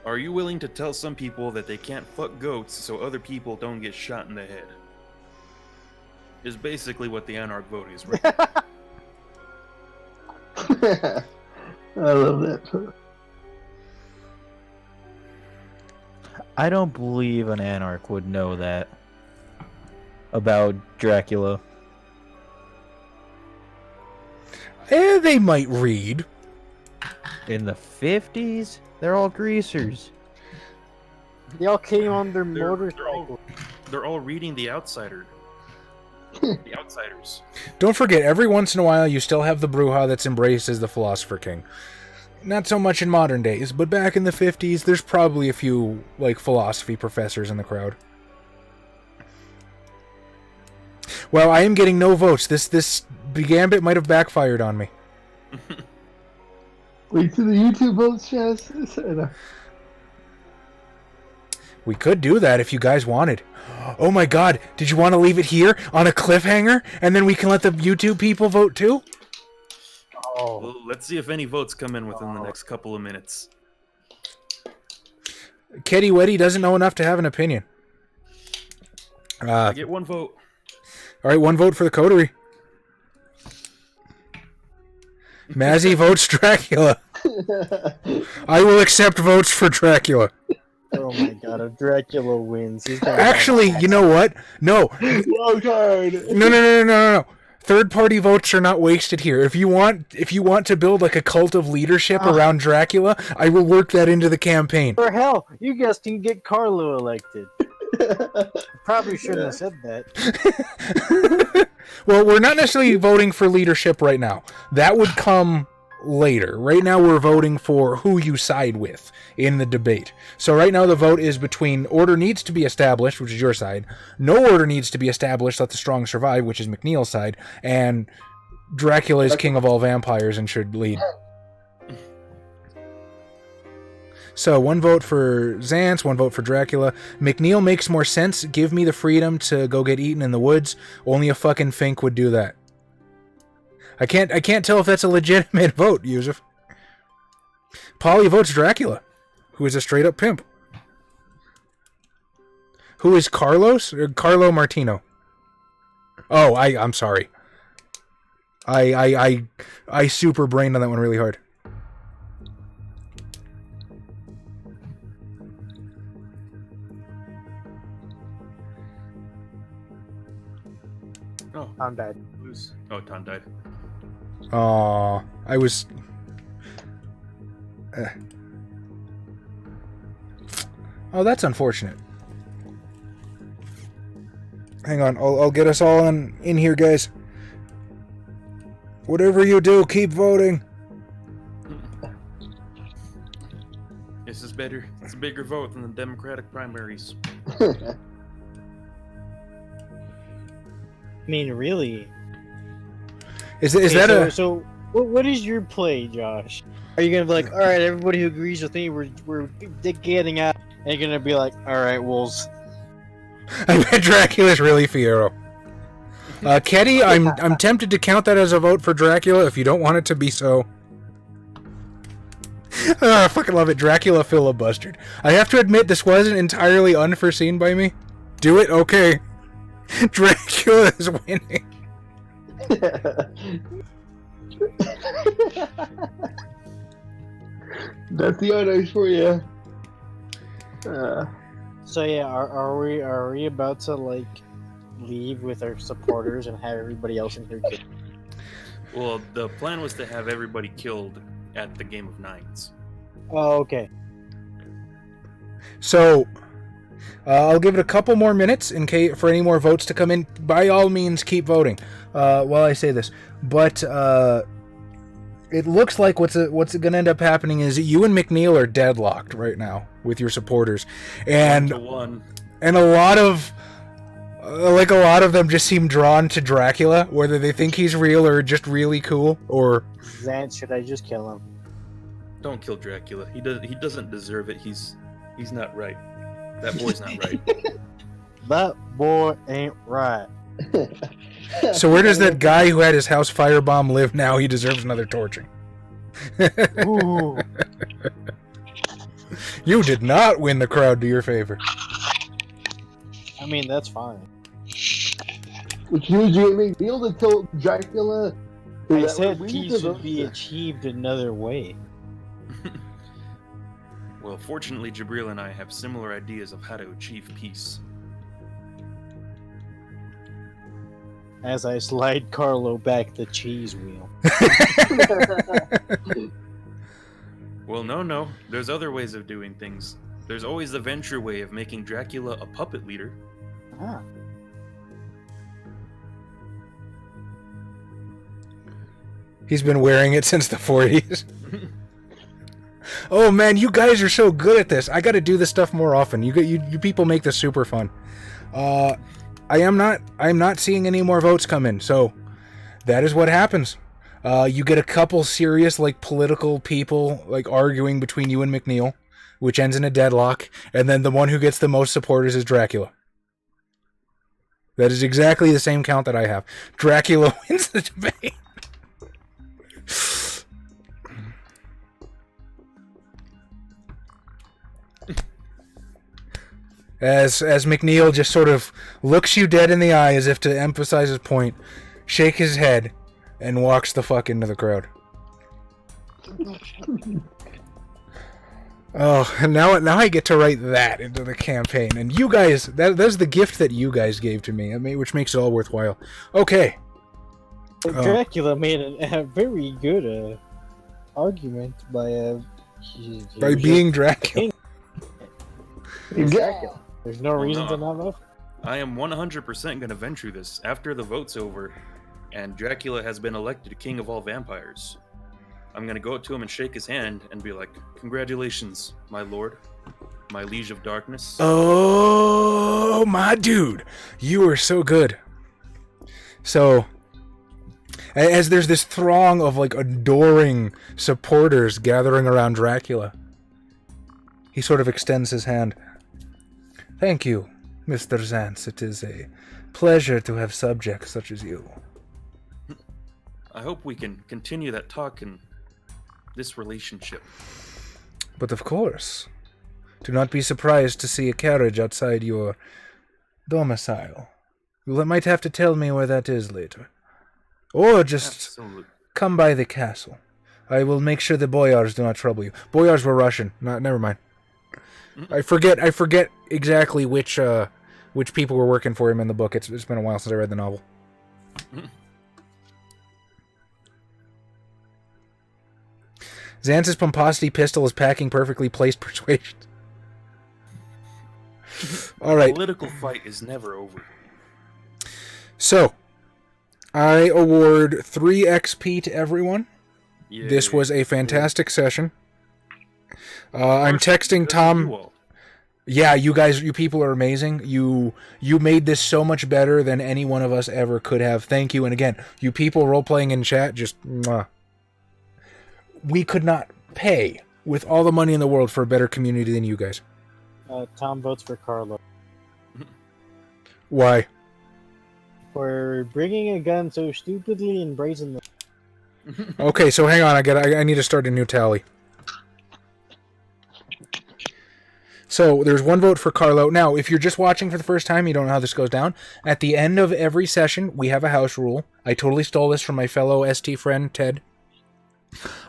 Are you willing to tell some people that they can't fuck goats so other people don't get shot in the head? Is basically what the Anarch vote is, right? I love that. I don't believe an anarch would know that about Dracula. They might read. In the 50s, they're all greasers. They all came on their They're motorcycle. they're all reading The Outsider. The Outsiders. Don't forget, every once in a while you still have the Bruja that's embraced as the Philosopher King. Not so much in modern days, but back in the 50s, there's probably a few, like, philosophy professors in the crowd. Well, I am getting no votes. This gambit might have backfired on me. Wait to the YouTube votes, Chaz. We could do that if you guys wanted. Oh my god, did you want to leave it here on a cliffhanger? And then we can let the YouTube people vote too? Oh, Well, let's see if any votes come in within the next couple of minutes. Ketty Weddy doesn't know enough to have an opinion. I get one vote. Alright, one vote for the coterie. Mazzy votes Dracula. I will accept votes for Dracula. oh my god, if Dracula wins, he's gonna Actually, you know what? No. Wild card. No. Third-party votes are not wasted here. If you want to build like a cult of leadership around Dracula, I will work that into the campaign. For hell, you guys can get Carlo elected. Probably shouldn't have said that. Well, we're not necessarily voting for leadership right now. That would come later. Right now we're voting for who you side with in the debate. So right now the vote is between order needs to be established, which is your side, no order needs to be established, let the strong survive, which is McNeil's side, and Dracula is king of all vampires and should lead. So, one vote for Xantz, one vote for Dracula. McNeil makes more sense. Give me the freedom to go get eaten in the woods. Only a fucking Fink would do that. I can't tell if that's a legitimate vote, Yusuf. Polly votes Dracula, who is a straight up pimp. Who is Carlos? Or Carlo Martino? Oh, I'm sorry. I super brained on that one really hard. Oh, I'm dead. lose. Oh, Tom died. Aw, I was... Oh, that's unfortunate. Hang on, I'll get us all in here, guys. Whatever you do, keep voting. This is better. It's a bigger vote than the Democratic primaries. I mean, really. Is that a... So, what is your play, Josh? Are you gonna be like, all right, everybody who agrees with me, we're getting out, and you're gonna be like, all right, wolves. I bet Dracula's really Fiero. Ketty, I'm tempted to count that as a vote for Dracula if you don't want it to be so. I fucking love it. Dracula filibustered. I have to admit, this wasn't entirely unforeseen by me. Do it? Okay. Dracula is winning. That's the honors for you. So yeah, are we about to like leave with our supporters and have everybody else in here? Well, the plan was to have everybody killed at the Game of Nines. Oh, okay. So, I'll give it a couple more minutes in case for any more votes to come in. By all means, keep voting while I say this. But it looks like what's going to end up happening is you and McNeil are deadlocked right now with your supporters, and 1-1. and a lot of them just seem drawn to Dracula, whether they think he's real or just really cool. Or Xantz, should I just kill him? Don't kill Dracula. He doesn't deserve it. He's not right. That boy's not right. That boy ain't right. so where does that guy who had his house firebomb live now? He deserves another torching. Ooh. You did not win the crowd to your favor. I mean, that's fine. Which means you make deal to kill Dracula. I That said way we peace need to would be achieved another way. Well, fortunately, Jabril and I have similar ideas of how to achieve peace. As I slide Carlo back the cheese wheel. Well, no. There's other ways of doing things. There's always the venture way of making Dracula a puppet leader. Ah. He's been wearing it since the 40s. Oh man, you guys are so good at this. I got to do this stuff more often. You people make this super fun. I'm not seeing any more votes come in. So that is what happens. You get a couple serious like political people like arguing between you and McNeil, which ends in a deadlock, and then the one who gets the most supporters is Dracula. That is exactly the same count that I have. Dracula wins the debate. As McNeil just sort of looks you dead in the eye as if to emphasize his point, shake his head, and walks the fuck into the crowd. Oh, and now I get to write that into the campaign. And you guys, that's the gift that you guys gave to me, which makes it all worthwhile. Okay. Dracula made a very good argument by being Dracula. Dracula. There's no reason to not vote. I am 100% going to venture this after the vote's over and Dracula has been elected king of all vampires. I'm going to go up to him and shake his hand and be like, "Congratulations, my lord, my liege of darkness." Oh, my dude. You are so good. So, as there's this throng of like adoring supporters gathering around Dracula, he sort of extends his hand. "Thank you, Mr. Zantz. It is a pleasure to have subjects such as you. I hope we can continue that talk and this relationship." But of course, do not be surprised to see a carriage outside your domicile. You might have to tell me where that is later. Or just Absolutely. come by the castle. I will make sure the boyars do not trouble you." Boyars were Russian. Never mind. I forget exactly which people were working for him in the book. It's been a while since I read the novel. Xanth's pomposity pistol is packing perfectly placed persuasion. All right. Political fight is never over. So, I award 3 XP to everyone. Yay. This was a fantastic session. I'm texting Tom. Yeah, you people are amazing. You made this so much better than any one of us ever could have. Thank you. And again, you people role-playing in chat, just mwah. We could not pay with all the money in the world for a better community than you guys. Tom votes for Carlo. Why? For bringing a gun so stupidly and brazenly. Okay, so hang on. I need to start a new tally. So, there's 1 vote for Carlo. Now, if you're just watching for the first time, you don't know how this goes down. At the end of every session, we have a house rule. I totally stole this from my fellow ST friend, Ted.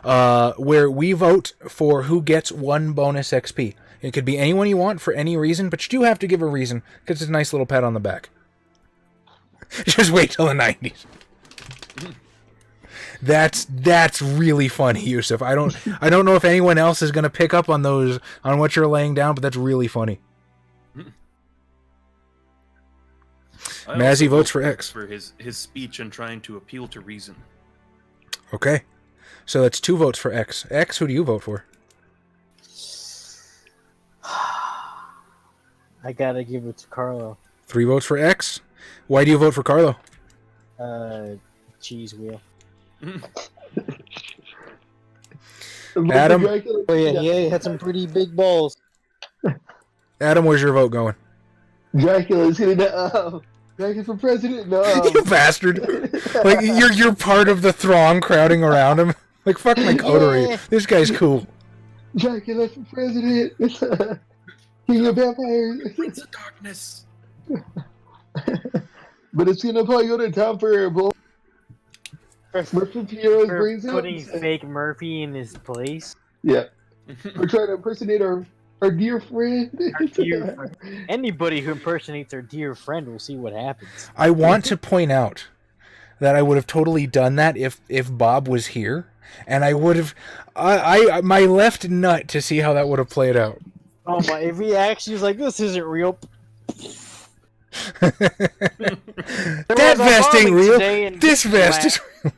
Where we vote for who gets 1 bonus XP. It could be anyone you want for any reason, but you do have to give a reason, because it's a nice little pat on the back. Just wait till the 90s. That's really funny, Yusuf. I don't know if anyone else is going to pick up on what you're laying down, but that's really funny. Mazzy votes for X. For his speech and trying to appeal to reason. Okay. So that's 2 votes for X. X, who do you vote for? I gotta give it to Carlo. 3 votes for X. Why do you vote for Carlo? Cheese wheel. Adam? Oh yeah, he had some pretty big balls. Adam, where's your vote going? Dracula's gonna Dracula for president? No. You bastard! Like you're part of the throng crowding around him. Like fuck my coterie. This guy's cool. Dracula for president. King of vampires. Prince of Darkness. But it's gonna probably go to Tom for Murphy Piero's For brains out. putting fake Murphy in his place. Yeah. We're trying to impersonate our dear friend. Our dear friend. Anybody who impersonates our dear friend will see what happens. I want to point out that I would have totally done that if Bob was here, and I would have I my left nut to see how that would have played out. Oh my! If he actually was like, "This isn't real," That vest ain't real. This vest is real.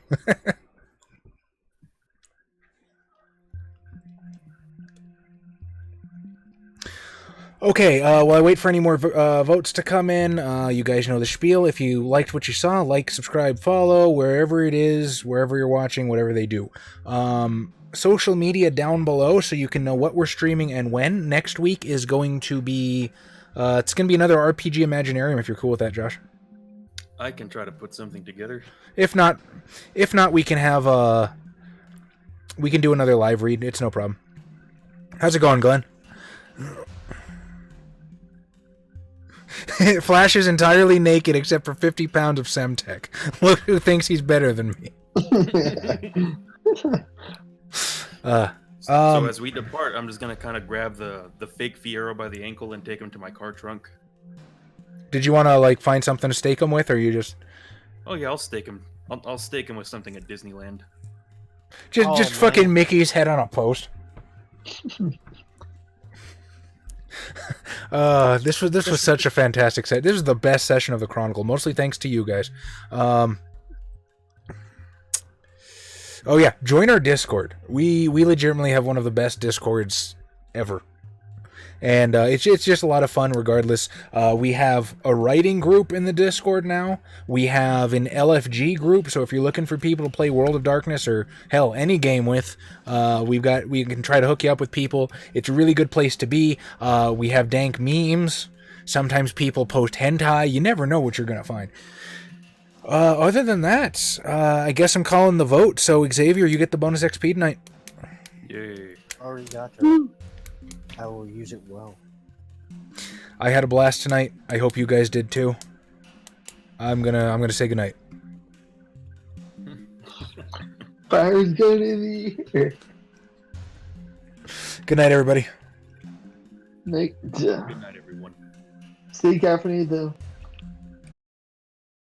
Okay, while I wait for any more votes to come in, you guys know the spiel. If you liked what you saw, like, subscribe, follow, wherever it is, wherever you're watching, whatever they do. Social media down below so you can know what we're streaming and when. Next week is going to be... it's going to be another RPG Imaginarium, if you're cool with that, Josh. I can try to put something together. If not, we can have... we can do another live read. It's no problem. How's it going, Glenn? Flash is entirely naked except for 50 pounds of Semtech. Look who thinks he's better than me. So as we depart, I'm just gonna kind of grab the fake Fiero by the ankle and take him to my car trunk. Did you want to like find something to stake him with, or you just? Oh yeah, I'll stake him. I'll stake him with something at Disneyland. Just fucking Mickey's head on a post. This was such a fantastic set. This was the best session of the Chronicle, mostly thanks to you guys. Oh yeah, join our Discord. We legitimately have one of the best Discords ever. And it's just a lot of fun regardless. We have a writing group in the Discord now. We have an LFG group, so if you're looking for people to play World of Darkness or, hell, any game with, we can try to hook you up with people. It's a really good place to be. We have dank memes. Sometimes people post hentai. You never know what you're going to find. Other than that, I guess I'm calling the vote. So, Xavier, you get the bonus XP tonight. Yay. Already got that. I will use it well. I had a blast tonight. I hope you guys did too. I'm gonna say goodnight. Fire's going in the air. Good night, everybody. Night. Good night, everyone. Stay caffeinated though.